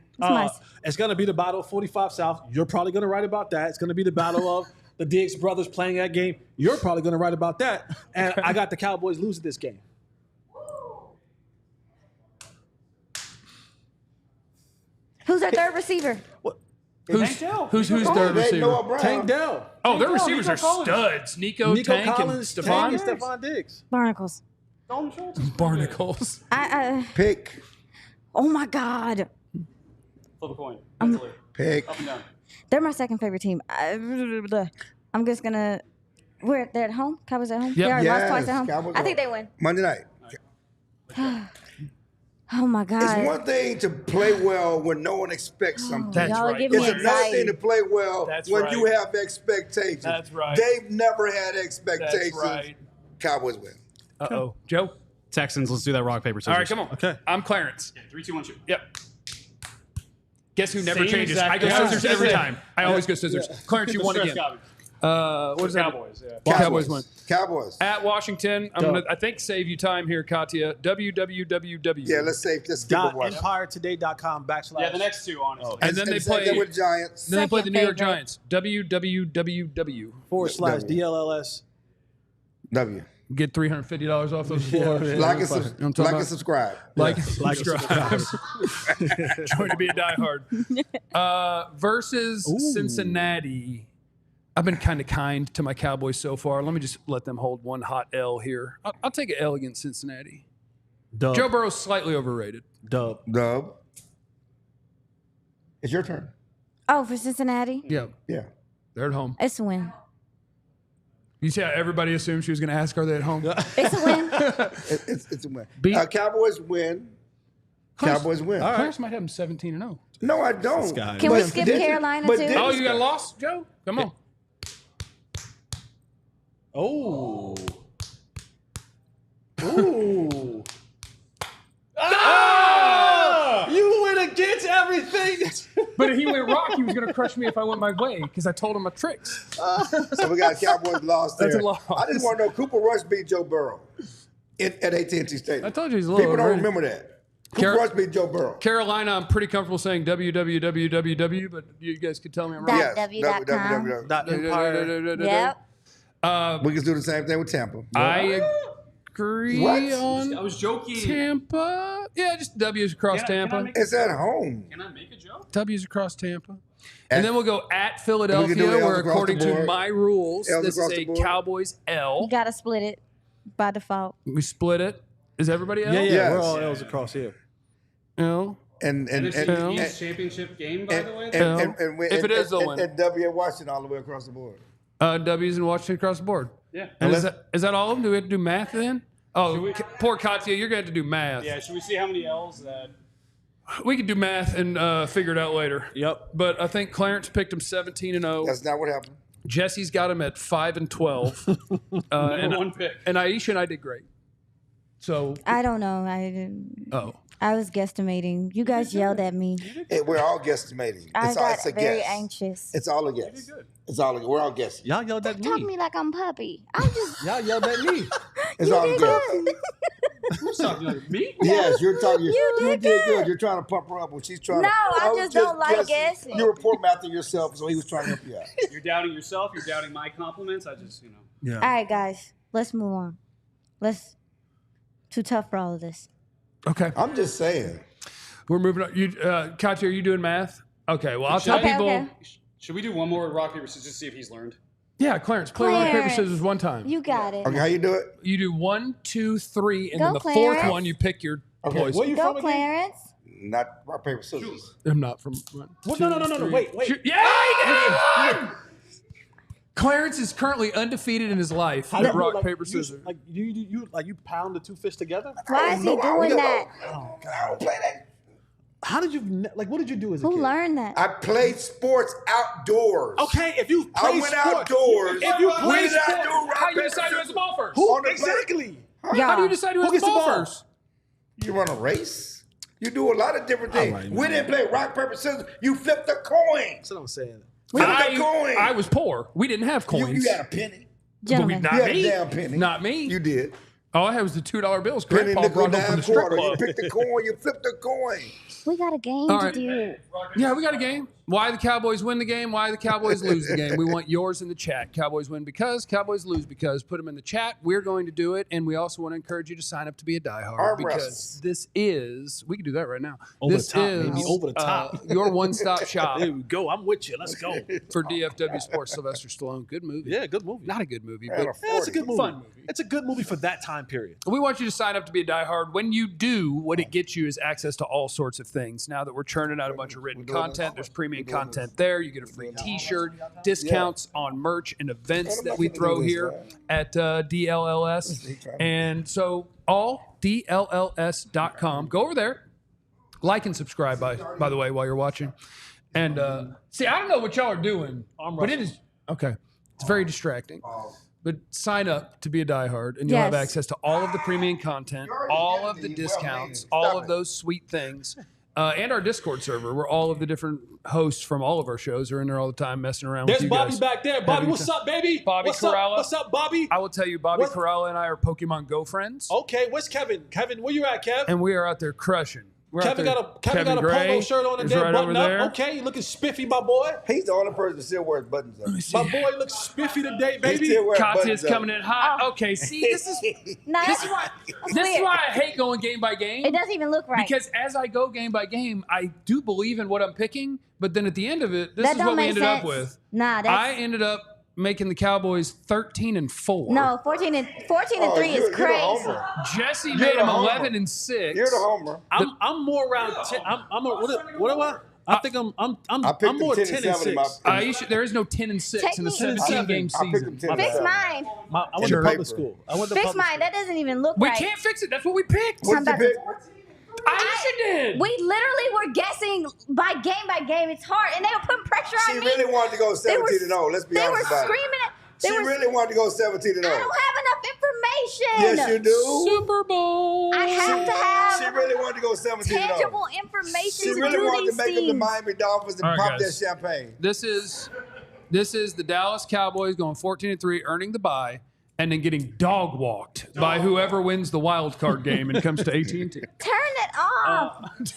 It's going to be the battle of 45 South. You're probably going to write about that. It's going to be the battle of the Diggs brothers playing that game. You're probably going to write about that. And I got the Cowboys losing this game. Who's our third receiver? Who's third They receiver? Noah Brown. Tank Dell. Oh, their Dell, receivers Nico are Collins. studs. Nico Tank Collins, and Tank Stephon and Stephon Diggs. Barnacles. Barnacles. Pick. Oh, my God. Flip a coin. Pick. Up and down. They're my second favorite team. I'm just going to. They're at home? Cowboys at home? Yep. They already lost Yes, twice at home? Cowboys I think are- they win. Monday night. Oh, my God. It's one thing to play well when no one expects something. That's Y'all are right. giving It's me another thing anxiety. to play well That's when right. you have expectations. That's right. They've never had expectations. That's right. Cowboys win. Uh-oh. Joe? Texans. Let's do that rock paper scissors. All right, come on. Okay. I'm Clarence. 3, 2, 1, shoot. Yep. Guess who never Same changes? exact I go guy. scissors every Yeah. time. I always go scissors. Clarence, you won again. What is that? Cowboys. Yeah. Cowboys win. Cowboys. At Washington, I'm going to, I think, save you time here, Katya. WWWW. Yeah, let's skip Watch. EmpireToday.com /. Yeah, the next two, honestly. And then they play. with Giants. Then they play the New York Second Giants. WWWW. / DLLS. W. Get $350 off those floors. Like and, You know what I'm talking like about? and subscribe. Like and Like and subscribe. Trying to be a diehard. Versus Cincinnati. I've been kind of kind to my Cowboys so far. Let me just let them hold one hot L here. I'll take an L against Cincinnati. Dub. Joe Burrow's slightly overrated. Dub. It's your turn. Oh, for Cincinnati? Yeah, Yeah. they're at home. It's a win. You see how everybody assumed she was going to ask, are they at home? It's a win. It's a win. Beat- Cowboys win. Cowboys win. Clarence might have them 17-0. No, I don't. Can we skip Carolina too? Oh, you got lost, Joe? Come on. Oh. Ooh. You went against everything. But if he went rock, he was going to crush me if I went my way because I told him my tricks. So we got Cowboys lost there. That's a loss. I just want to know, Cooper Rush beat Joe Burrow at AT&T Stadium. I told you he's a little People don't overrated. remember that. Cooper Rush beat Joe Burrow. Carolina, I'm pretty comfortable saying www, but you guys could tell me I'm right. .w.com. www. Yep. We can do the same thing with Tampa. I agree What? on I was joking. Tampa. Yeah, just W's across Can I Tampa. make- It's at home. Can I make a joke? W's across Tampa. At- And then we'll go at We Philadelphia, can do L's where across according the to board. my rules, L's this is across the a board. Cowboys L. You got to split it by default. We split it. Is everybody L? Yeah, Yes. we're all L's across here. L. And It's and the and, East championship game, by the way. If it is, they'll win. And W at Washington all the way across the board. W's in Washington across the board. Yeah. And is that all of them? Do we have to do math then? Oh, poor Katya, you're going to have to do math. Yeah. Should we see how many L's that? We could do math and figure it out later. Yep. But I think Clarence picked him 17-0. That's not what happened. Jesse's got him at 5-12. Number one pick. And Aisha and I did great. So, I don't know. I didn't. oh. I was guesstimating. You guys yelled at me. We're all guesstimating. I It's all, got it's a very guess. anxious. It's all a guess. It's all a guess. We're all guessing. Y'all yelled at Talk to me. me like I'm puppy. I'm just. Y'all yelled at me. It's all a did guess. good. Who's talking to me? Yes, you're talking. You did good. You're trying to pump her up when she's trying No, to. I was just don't like guessing. guessing. You were poor mathing yourself, so he was trying to help you out. You're doubting yourself. You're doubting my compliments. I just, Yeah. All right, guys. Let's move on. Let's. Too tough for all of this. Okay. I'm just saying. We're moving on. Katya, are you doing math? Okay. Well, I'll tell Okay, people. okay. Should we do one more rock paper scissors just to see if he's learned? Yeah, Clarence, play rock, paper, Clarence. scissors one time. You got it. Okay, how you do it? You do 1, 2, 3, and Go, then the fourth Clarence. one you pick your Okay. poison. Where you Go, from again? Clarence. Not rock paper scissors. I'm not from. One, What? two, No. three. Wait. Shoot. Yeah, he won! Clarence is currently undefeated in his life How at do you, rock, like, paper, you- scissors. Like you pound the two fists together? Why is he doing that? I don't play that. How did you what did you do as a Who kid? learned that? I played sports outdoors. Okay, if you I play went sports, outdoors. if you When play did I sports, do rock, How you paper, decide who has the ball first? who on the play? exactly? How do you decide who has the gets the ball ball? first? You run a race. You do a lot of different things. right, We man. didn't play rock, paper, scissors. You flipped a coin. That's what I'm saying. Flip the coin. I was poor. We didn't have You, coins. you had a penny. But we, Gentlemen. not You had a me. damn penny. Not me. You did. All I had was the $2 bills. Penny, Grandpa nickel, brought home from dime, the strip quarter. You club. picked the coin. You flipped the coin. We got a game All to right. do. Yeah, we got a game. Why the Cowboys win the game, why the Cowboys lose the game. We want yours in the chat. Cowboys win because, Cowboys lose because. Put them in the chat. We're going to do it. And we also want to encourage you to sign up to be a diehard. Arm because wrestles. this is, we can do that right now. Over this the top, is baby. Over the top. your one-stop shop There we go. I'm with you. Let's go. for DFW Sports. Sylvester Stallone. Good movie. Yeah, good movie. Not a good movie, And but a Yeah, it's a 40. good movie. Fun movie. It's a good movie for that time period. we want you to sign up to be a diehard. When you do, what it gets you is access to all sorts of things. Now that we're churning out a bunch of written content, there's premium content there. You get a free t-shirt, discounts on merch and events that we throw here at DLLS. And so all DLLS.com. Go over there. Like and subscribe, by the way, while you're watching. And see, I don't know what y'all are doing, but it is, okay. It's very distracting. But sign up to be a diehard, and you'll have Yes. access to all of the premium content, all of the discounts, all of those sweet things, and our Discord server, where all of the different hosts from all of our shows are in there all the time, messing around There's with you Bobby guys. back there. Bobby, what's up, baby? Bobby what's Corrala. Up? What's up, Bobby? I will tell you, Bobby What- Corrala and I are Pokemon Go friends, Okay, where's Kevin? Kevin, where you at, Kev? and we are out there crushing. We're out Kevin there. got a Gray polo shirt on and is then right over button up. there. Okay, you looking spiffy, my boy. He's the only person that still wears buttons up. My boy looks spiffy today, He baby. still wears Katya's buttons up. coming in hot. Okay, see, this is Nah, this is why I hate going game by game. It doesn't even look right. Because as I go game by game, I do believe in what I'm picking, but then at the end of it, this that is don't what we make ended sense. up with. Nah, I that's ended up making the Cowboys 13-4. No, 14 and 3 is you're the crazy. homer. Jesse You're made the him homer. 11-6. You're the homer. I'm more around 10. What am I? I think I'm I picked more them 10 and 10 and 6. 7. There is no 10-6 in the Take me- 17-game I picked season. them 10 and Fix 7. mine. I went In to the public paper. school. I went to Fix public mine. That doesn't even look We right. can't fix it. That's what we picked. What's the pick? Aisha did. We literally were guessing by game. It's hard, and they were putting pressure She on me. really wanted to go 17-0. Let's be They were honest about it. screaming at. She really wanted to go 17-0. I don't have enough information. Yes, you do. Super Bowl. I have to She have really wanted to go 17-0. tangible information She to really do wanted these to make them the things. Miami Dolphins and All right, pop guys. that champagne. This is the Dallas Cowboys going 14-3, earning the bye, and then getting dog walked by whoever wins the wild card game and comes to AT&T. Turn it off. You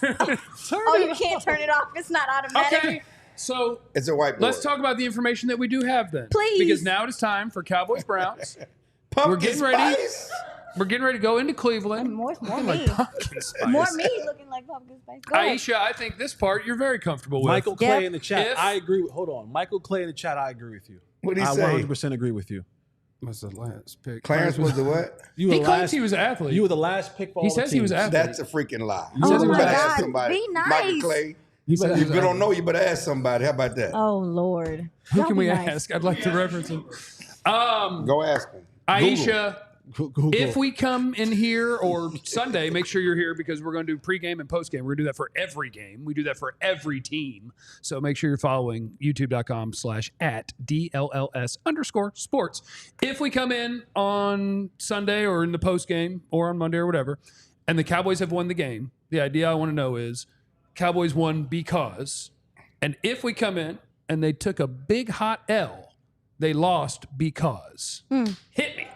can't turn it off. It's not automatic. Okay, so It's a whiteboard. let's talk about the information that we do have then. Please. Because now it is time for Cowboys Browns. Pumpkin We're getting ready. spice. We're getting ready to go into Cleveland. More me. Pumpkin spice. More me looking like pumpkin spice. Go ahead. Aisha, I think this part you're very comfortable with. Michael Clay in the chat. If- I agree. Hold on. Michael Clay in the chat. I agree with you. What'd he I say? 100% agree with you. What's the last pick? Clarence was the what? You He were the claims last. he was an athlete. You were the last pick for He all the says he was teams. an athlete. That's a freaking lie. Oh You my better ask God. somebody. Be nice. Michael Clay. He says If he's you an don't know, you better ask somebody. How about that? Oh Lord. Who Y'all can be we nice. ask? I'd like to reference him. Go ask him. Aisha, Google. if we come in here or Sunday, make sure you're here because we're going to do pregame and postgame. We're going to do that for every game. We do that for every team. So make sure you're following youtube.com/@DLLS_sports. If we come in on Sunday or in the postgame or on Monday or whatever, and the Cowboys have won the game, the idea I want to know is Cowboys won because, and if we come in and they took a big hot L, they lost because. Hit me.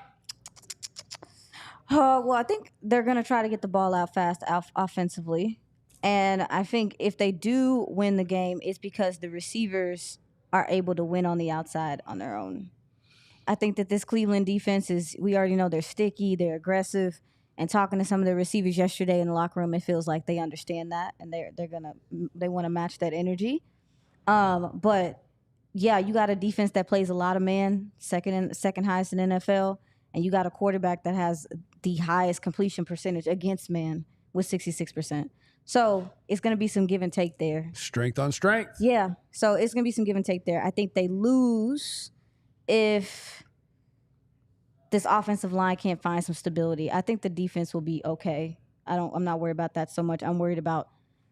Well, I think they're going to try to get the ball out fast offensively. And I think if they do win the game, it's because the receivers are able to win on the outside on their own. I think that this Cleveland defense we already know they're sticky, they're aggressive. And talking to some of the receivers yesterday in the locker room, it feels like they understand that and they want to match that energy. But yeah, you got a defense that plays a lot of man, second highest in NFL, and you got a quarterback that has the highest completion percentage against man with 66%. So it's going to be some give and take there. Strength on strength. Yeah, so it's going to be some give and take there. I think they lose if this offensive line can't find some stability. I think the defense will be okay. I'm not worried about that so much. I'm worried about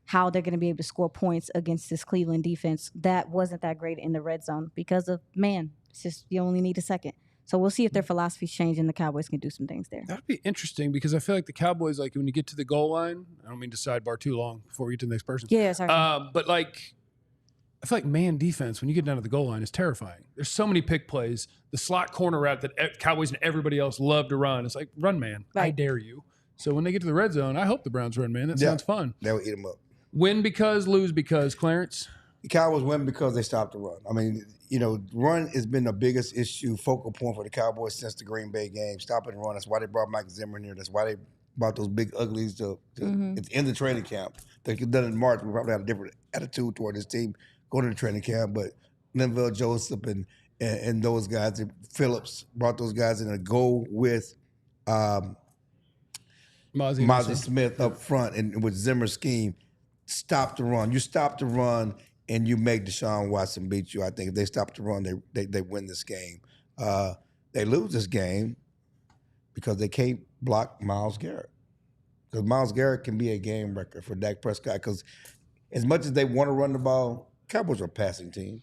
how they're going to be able to score points against this Cleveland defense that wasn't that great in the red zone because of man. It's just you only need a second. So we'll see if their philosophies change and the Cowboys can do some things there. That'd be interesting because I feel like the Cowboys, like when you get to the goal line, I don't mean to sidebar too long before we get to the next person. Yeah, sorry. But like, I feel like man defense when you get down to the goal line is terrifying. There's so many pick plays. The slot corner route that Cowboys and everybody else love to run. It's like run man. I Right. dare you. So when they get to the red zone, I hope the Browns run man. That sounds fun. That would eat them up. Win because, lose because, Clarence. The Cowboys win because they stopped the run. I mean, run has been the biggest issue, focal point for the Cowboys since the Green Bay game. Stopping the run. That's why they brought Mike Zimmer in here. That's why they brought those big uglies to it's in the training camp. They could have done it in March. We probably have a different attitude toward this team going to the training camp. But Linval Joseph and those guys, Phillips brought those guys in to go with Mozzie Smith up front and with Zimmer's scheme. Stop the run. You stop the run and you make Deshaun Watson beat you. I think if they stop the run, they win this game. They lose this game because they can't block Myles Garrett. Because Myles Garrett can be a game wrecker for Dak Prescott. Because as much as they want to run the ball, Cowboys are a passing team.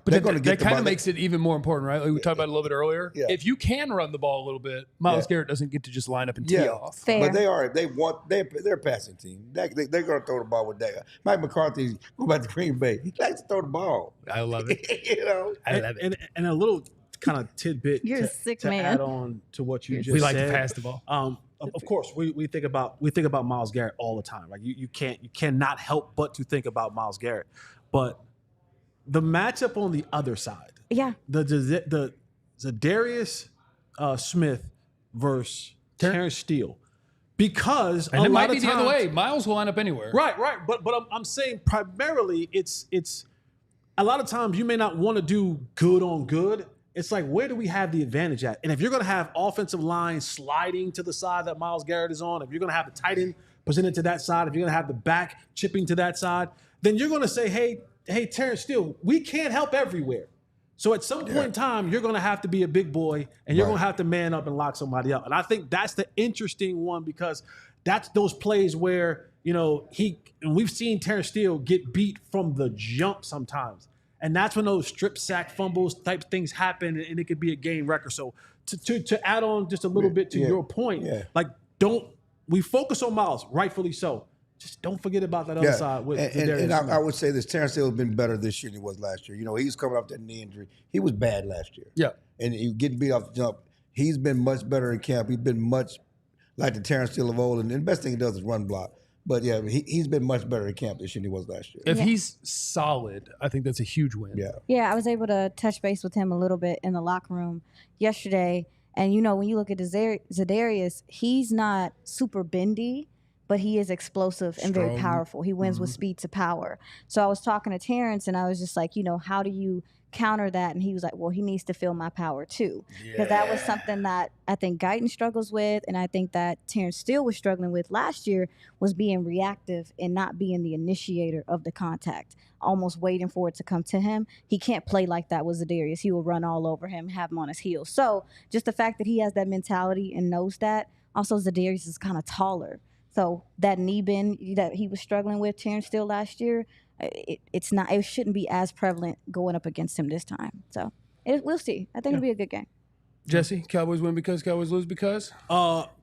But gonna that get the kind ball. of makes it even more important, right? Like we talked about it a little bit earlier. Yeah. If you can run the ball a little bit, Myles Garrett doesn't get to just line up and tee off. Fair. But they're a passing team. They're going to throw the ball with Dak. Mike McCarthy, go back to Green Bay. He likes to throw the ball. I love it. I love it. And a little kind of tidbit You're to, a sick to man. add on to what you just We like said. to pass the ball. Of course, we think about Myles Garrett all the time. Like you cannot help but to think about Myles Garrett. But the matchup on the other side, Yeah. the Zadarius Smith versus Terrence Steele, because And a it lot might be of the other times- way. Miles will line up anywhere. Right. But I'm saying primarily it's a lot of times you may not want to do good on good. It's like, where do we have the advantage at? And if you're going to have offensive line sliding to the side that Myles Garrett is on, if you're going to have the tight end presented to that side, if you're going to have the back chipping to that side, then you're going to say, hey, Terrence Steele, we can't help everywhere. So at some point in time, you're going to have to be a big boy, and you're going to have to man up and lock somebody up. And I think that's the interesting one, because that's those plays where, and we've seen Terrence Steele get beat from the jump sometimes. And that's when those strip sack fumbles type things happen, and it could be a game record. So to add on just a little bit to your point, we focus on Myles, rightfully so. Just don't forget about that other side. And I would say this: Terrence Hill has been better this year than he was last year. He's coming off that knee injury. He was bad last year. Yeah, and he getting beat off the jump. He's been much better in camp. He's been much like the Terrence Hill of old. And the best thing he does is run block. But yeah, he's been much better in camp this year than he was last year. If he's solid, I think that's a huge win. Yeah, I was able to touch base with him a little bit in the locker room yesterday. And when you look at Zadarius, he's not super bendy, but he is explosive and very powerful. He wins with speed to power. So I was talking to Terrence, and I was just like, how do you counter that? And he was like, well, he needs to feel my power too. Because that was something that I think Guyton struggles with, and I think that Terrence Steele was struggling with last year, was being reactive and not being the initiator of the contact, almost waiting for it to come to him. He can't play like that with Zadarius. He will run all over him, have him on his heels. So just the fact that he has that mentality and knows that. Also, Zadarius is kind of taller. So that knee bend that he was struggling with, Terrence Steele last year, it shouldn't be as prevalent going up against him this time. So we'll see. I think it'll be a good game. Jesse, Cowboys win because Cowboys lose because?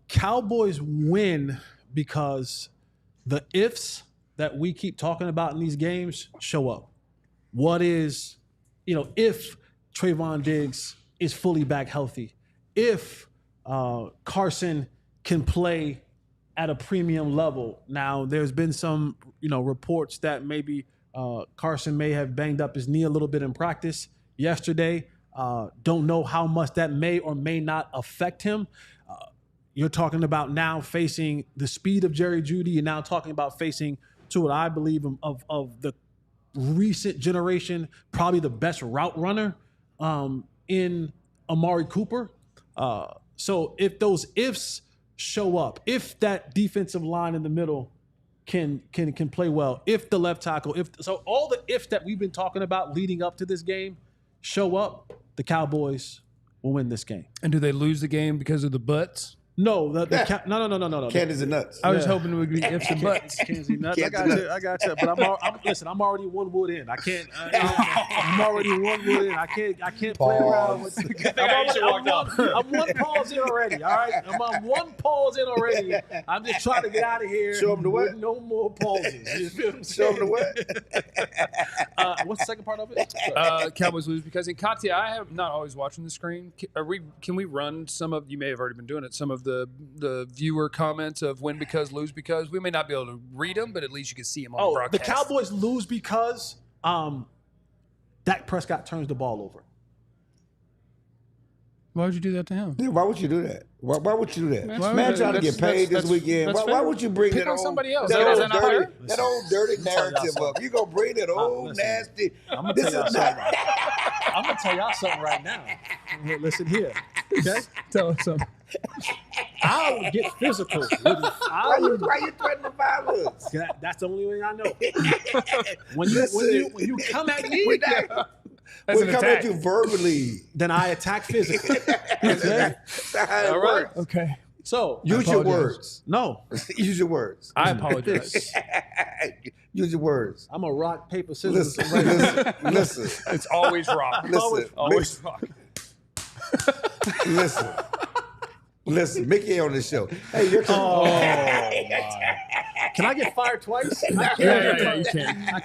Cowboys win because the ifs that we keep talking about in these games show up. What is, if Trayvon Diggs is fully back healthy, if Carson can play at a premium level. Now, there's been some, reports that maybe Carson may have banged up his knee a little bit in practice yesterday. Don't know how much that may or may not affect him. You're talking about now facing the speed of Jerry Jeudy, and now talking about facing, to what I believe of the recent generation, probably the best route runner in Amari Cooper. So if those ifs show up, if that defensive line in the middle can play well, if the left tackle, so all the ifs that we've been talking about leading up to this game show up, the Cowboys will win this game. And do they lose the game because of the butts? No, no. Candies and nuts. I was hoping it would be ifs and buts. Candies and nuts. I got you. But I'm already 1 wood in. I can't. I'm already 1 wood in. I can't play around with. I'm 1 pause in already. All right, I'm 1 pause in already. I'm just trying to get out of here. Show them the what? No more pauses. Show them the what? What's the second part of it? Cowboys lose because in Katya, I have not always watching the screen. Can we run some of? You may have already been doing it. Some of the viewer comments of win because, lose because. We may not be able to read them, but at least you can see them on the broadcast. The Cowboys lose because Dak Prescott turns the ball over. Why would you do that to him? Yeah, why would you do that? Why would you do that? Man trying to get paid this weekend. Why would you bring Pick that on somebody else? That old dirty narrative up? You gonna bring that old nasty? I'm gonna tell y'all something right now. Listen here, okay? Tell us something. I would get physical. Why you threatening violence? That's the only way I know. When you come at me, we come at you verbally. Then I attack physically. Okay? All right. Okay. So use your words. No. Use your words. I apologize. Use your words. I'm a rock, paper, scissors. Listen. It's always rock. Always rock. Listen, Mickey on the show. Hey, you're Can I get fired twice? You can.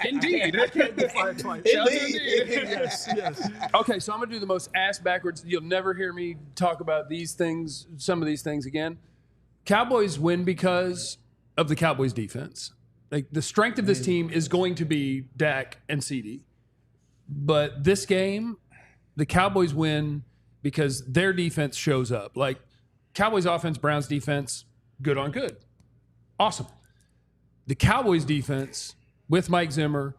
Indeed. I can't get fired twice. Indeed. Yes. Okay, so I'm going to do the most ass backwards. You'll never hear me talk about these things, some of these things again. Cowboys win because of the Cowboys defense. Like, the strength of this team is going to be Dak and CeeDee. But this game, the Cowboys win because their defense shows up. Like, Cowboys offense, Browns defense, good on good. Awesome. The Cowboys defense with Mike Zimmer,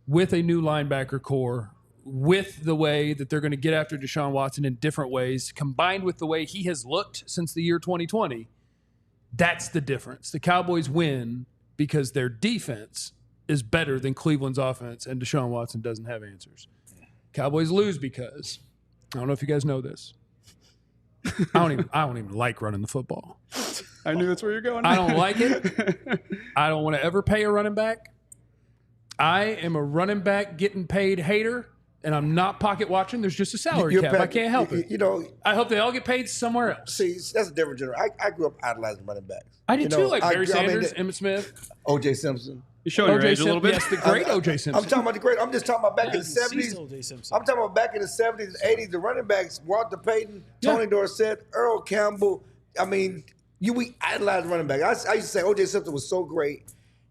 with a new linebacker core, with the way that they're going to get after Deshaun Watson in different ways, combined with the way he has looked since the year 2020, that's the difference. The Cowboys win because their defense is better than Cleveland's offense, and Deshaun Watson doesn't have answers. Cowboys lose because, I don't know if you guys know this, I don't even like running the football. I knew that's where you're going. I don't like it. I don't want to ever pay a running back. I am a running back getting paid hater, and I'm not pocket watching. There's just a salary cap. I can't help it. You know, I hope they all get paid somewhere else. see, that's a different generation. I grew up idolizing running backs. I did You too, know, like I- Barry I mean, Sanders, Emmitt Smith, O.J. Simpson. You're showing your age a little bit. Yes, the great O.J. Simpson. I'm talking about the great. I'm just talking about back in the Cecil 70s. O.J. Simpson. I'm talking about back in the 70s and 80s. The running backs: Walter Payton, Tony Dorsett, Earl Campbell. I mean, we idolized running back. I used to say O.J. Simpson was so great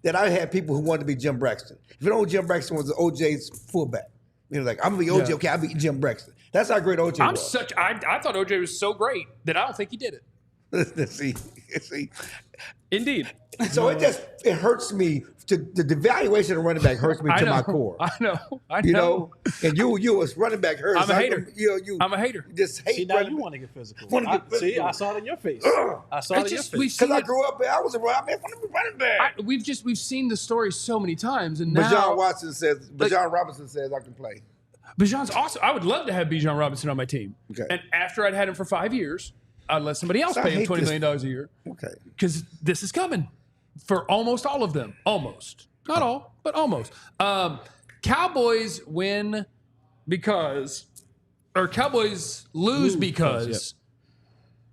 that I had people who wanted to be Jim Braxton. If you know Jim Braxton was O.J.'s fullback, you know, like I'm gonna be O.J. Yeah. Okay, I'll be Jim Braxton. That's how great O.J. was. I thought O.J. was so great that I don't think he did it. see. Indeed. So it hurts me. The devaluation of running back hurts me to my core. I know. You know, and you as running back hurts. I'm a hater. I'm a hater. You just hate. See, now running you back. want to get physical. Wanna get See, physical. I saw it in your face. I saw it in your face. Because I grew up, I was a running back. We've seen the story so many times, and now Bijan Robinson says I can play. Bijan's awesome. I would love to have Bijan Robinson on my team. Okay. And after I'd had him for 5 years, I'd let somebody else I pay him hate $20 this. million a year. Okay. Because this is coming for almost all of them. Almost. Not all, but almost. Cowboys win because, or Cowboys lose because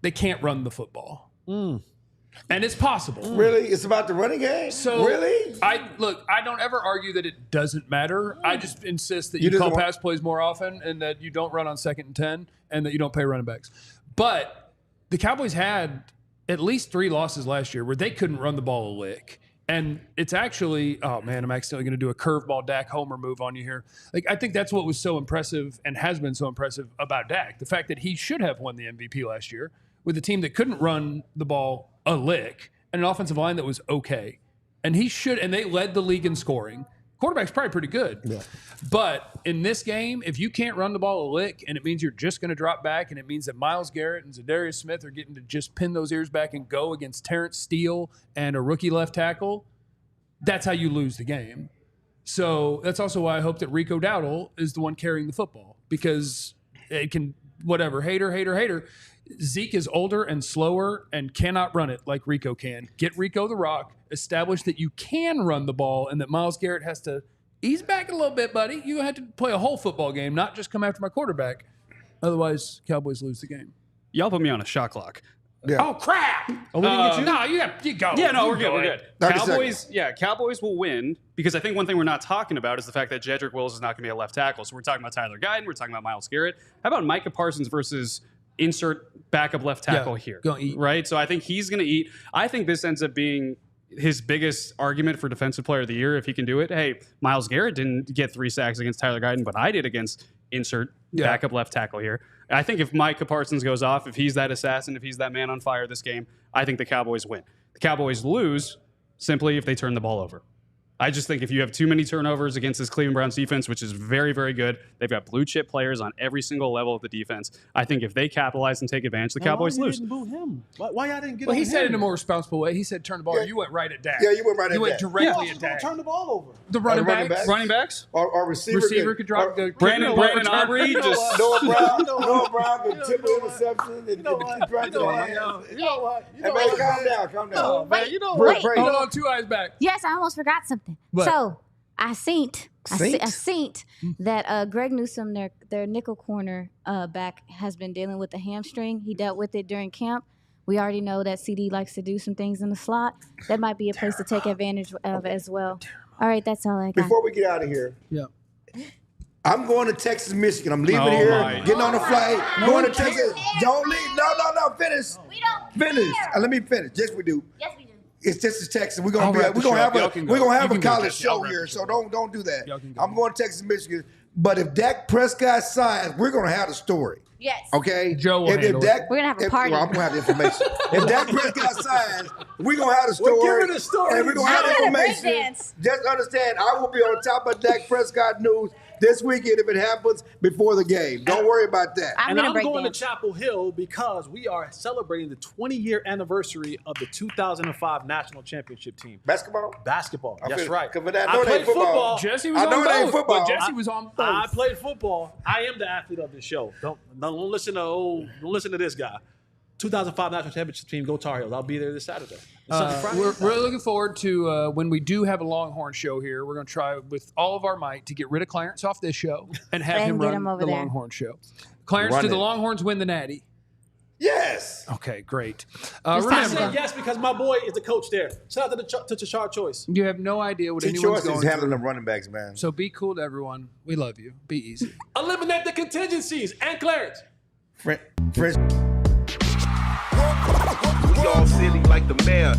they can't run the football. And it's possible. Really? It's about the running game? So really? I don't ever argue that it doesn't matter. I just insist that you just call want- pass plays more often and that you don't run on 2nd and 10 and that you don't pay running backs. But the Cowboys had at least 3 losses last year where they couldn't run the ball a lick. And it's actually, oh man, I'm accidentally going to do a curveball Dak homer move on you here. Like, I think that's what was so impressive and has been so impressive about Dak. The fact that he should have won the MVP last year with a team that couldn't run the ball a lick and an offensive line that was okay. And they led the league in scoring. Quarterback's probably pretty good. Yeah. But in this game, if you can't run the ball a lick and it means you're just going to drop back and it means that Myles Garrett and Zadarius Smith are getting to just pin those ears back and go against Terrence Steele and a rookie left tackle, that's how you lose the game. So that's also why I hope that Rico Dowdle is the one carrying the football because it can, whatever, hater. Zeke is older and slower and cannot run it like Rico can. Get Rico the rock, establish that you can run the ball and that Myles Garrett has to ease back a little bit, buddy. You have to play a whole football game, not just come after my quarterback. Otherwise, Cowboys lose the game. Y'all put me on a shot clock. Yeah. Oh, crap. we can get you? No, you go. Yeah, no, You we're good. go We're ahead. good. 30 Cowboys will win because I think one thing we're not talking about is the fact that Jedrick Wills is not going to be a left tackle. So we're talking about Tyler Guyton. We're talking about Myles Garrett. How about Micah Parsons versus insert backup left tackle here? Gonna eat. Right? So I think he's going to eat. I think this ends up being his biggest argument for Defensive Player of the Year if he can do it. Hey, Myles Garrett didn't get 3 sacks against Tyler Guyton, but I did against insert backup left tackle here. I think if Micah Parsons goes off, if he's that assassin, if he's that man on fire this game, I think the Cowboys win. The Cowboys lose simply if they turn the ball over. I just think if you have too many turnovers against this Cleveland Browns defense, which is very, very good, they've got blue chip players on every single level of the defense. I think if they capitalize and take advantage, the Cowboys why lose. You didn't boo him? Why y'all didn't get Well, on he said it in him? a more responsible way. He said turn the ball. Yeah. You went right at Dak. Yeah, you went right at You went Dak. directly Yeah, at gonna Dak. turn the ball over. The running running backs. back? Running backs? Or receiver Could drop the Brandon Aubrey just Noah Brown. You know what? Noah Brown could tip You an know what? interception. You know what? Hey, man, calm down. Calm down. Oh, man, you know Wait. what? Hold on, 2 eyes back. Yes, I almost forgot something. What? So I seen Saint? that Greg Newsome, their nickel corner back, has been dealing with the hamstring. He dealt with it during camp. We already know that CD likes to do some things in the slot. That might be a place to take advantage of as well. All right, that's all I got. Before we get out of here, Yeah. I'm going to Texas, Michigan. I'm leaving Oh, here, my. getting on a flight, going to Texas. Don't leave. No. Finish. We don't Finish. Let me finish. Yes, we do. Yes, we do. It's Texas, Texas. We're I'll gonna wrap the show up. Y'all can go. have You a can go, college Jesse. I'll show wrap here, the so show don't do that. Y'all can go. I'm going to Texas, Michigan. But if Dak Prescott signs, we're going to have the story. Yes. Okay? Joe will handle it. We're going to have a party. Well, I'm going to have the information. If Dak Prescott signs, we're going to have the story. We're giving the story. And we're going to have I'm gonna information. breakdance. Just understand, I will be on top of Dak Prescott news this weekend if it happens before the game. Don't worry about that. I'm And going to I'm break going dance. to Chapel Hill because we are celebrating the 20-year anniversary of the 2005 National Championship team. Basketball? Basketball. That's right. Because I I know it played ain't football. Jesse was I know on it ain't both, football. but Jesse was on both. I played football. I am the athlete of this show. Don't listen to this guy. 2005 National Championship team, go Tar Heels. I'll be there this Saturday. We're really looking forward to when we do have a Longhorn show here. We're going to try with all of our might to get rid of Clarence off this show and have him get run him over the there. Longhorn show. Clarence, Run do the it. Longhorns win the Natty? Yes. Okay, great. Just I Remember, said yes because my boy is the coach there. Shout out to Tashard Choice. you have no idea what T. anyone's Choice going is through. handling the running backs, man. So be cool to everyone. We love you. Be easy. Eliminate the contingencies and Clarence. French. We all silly like the mayor.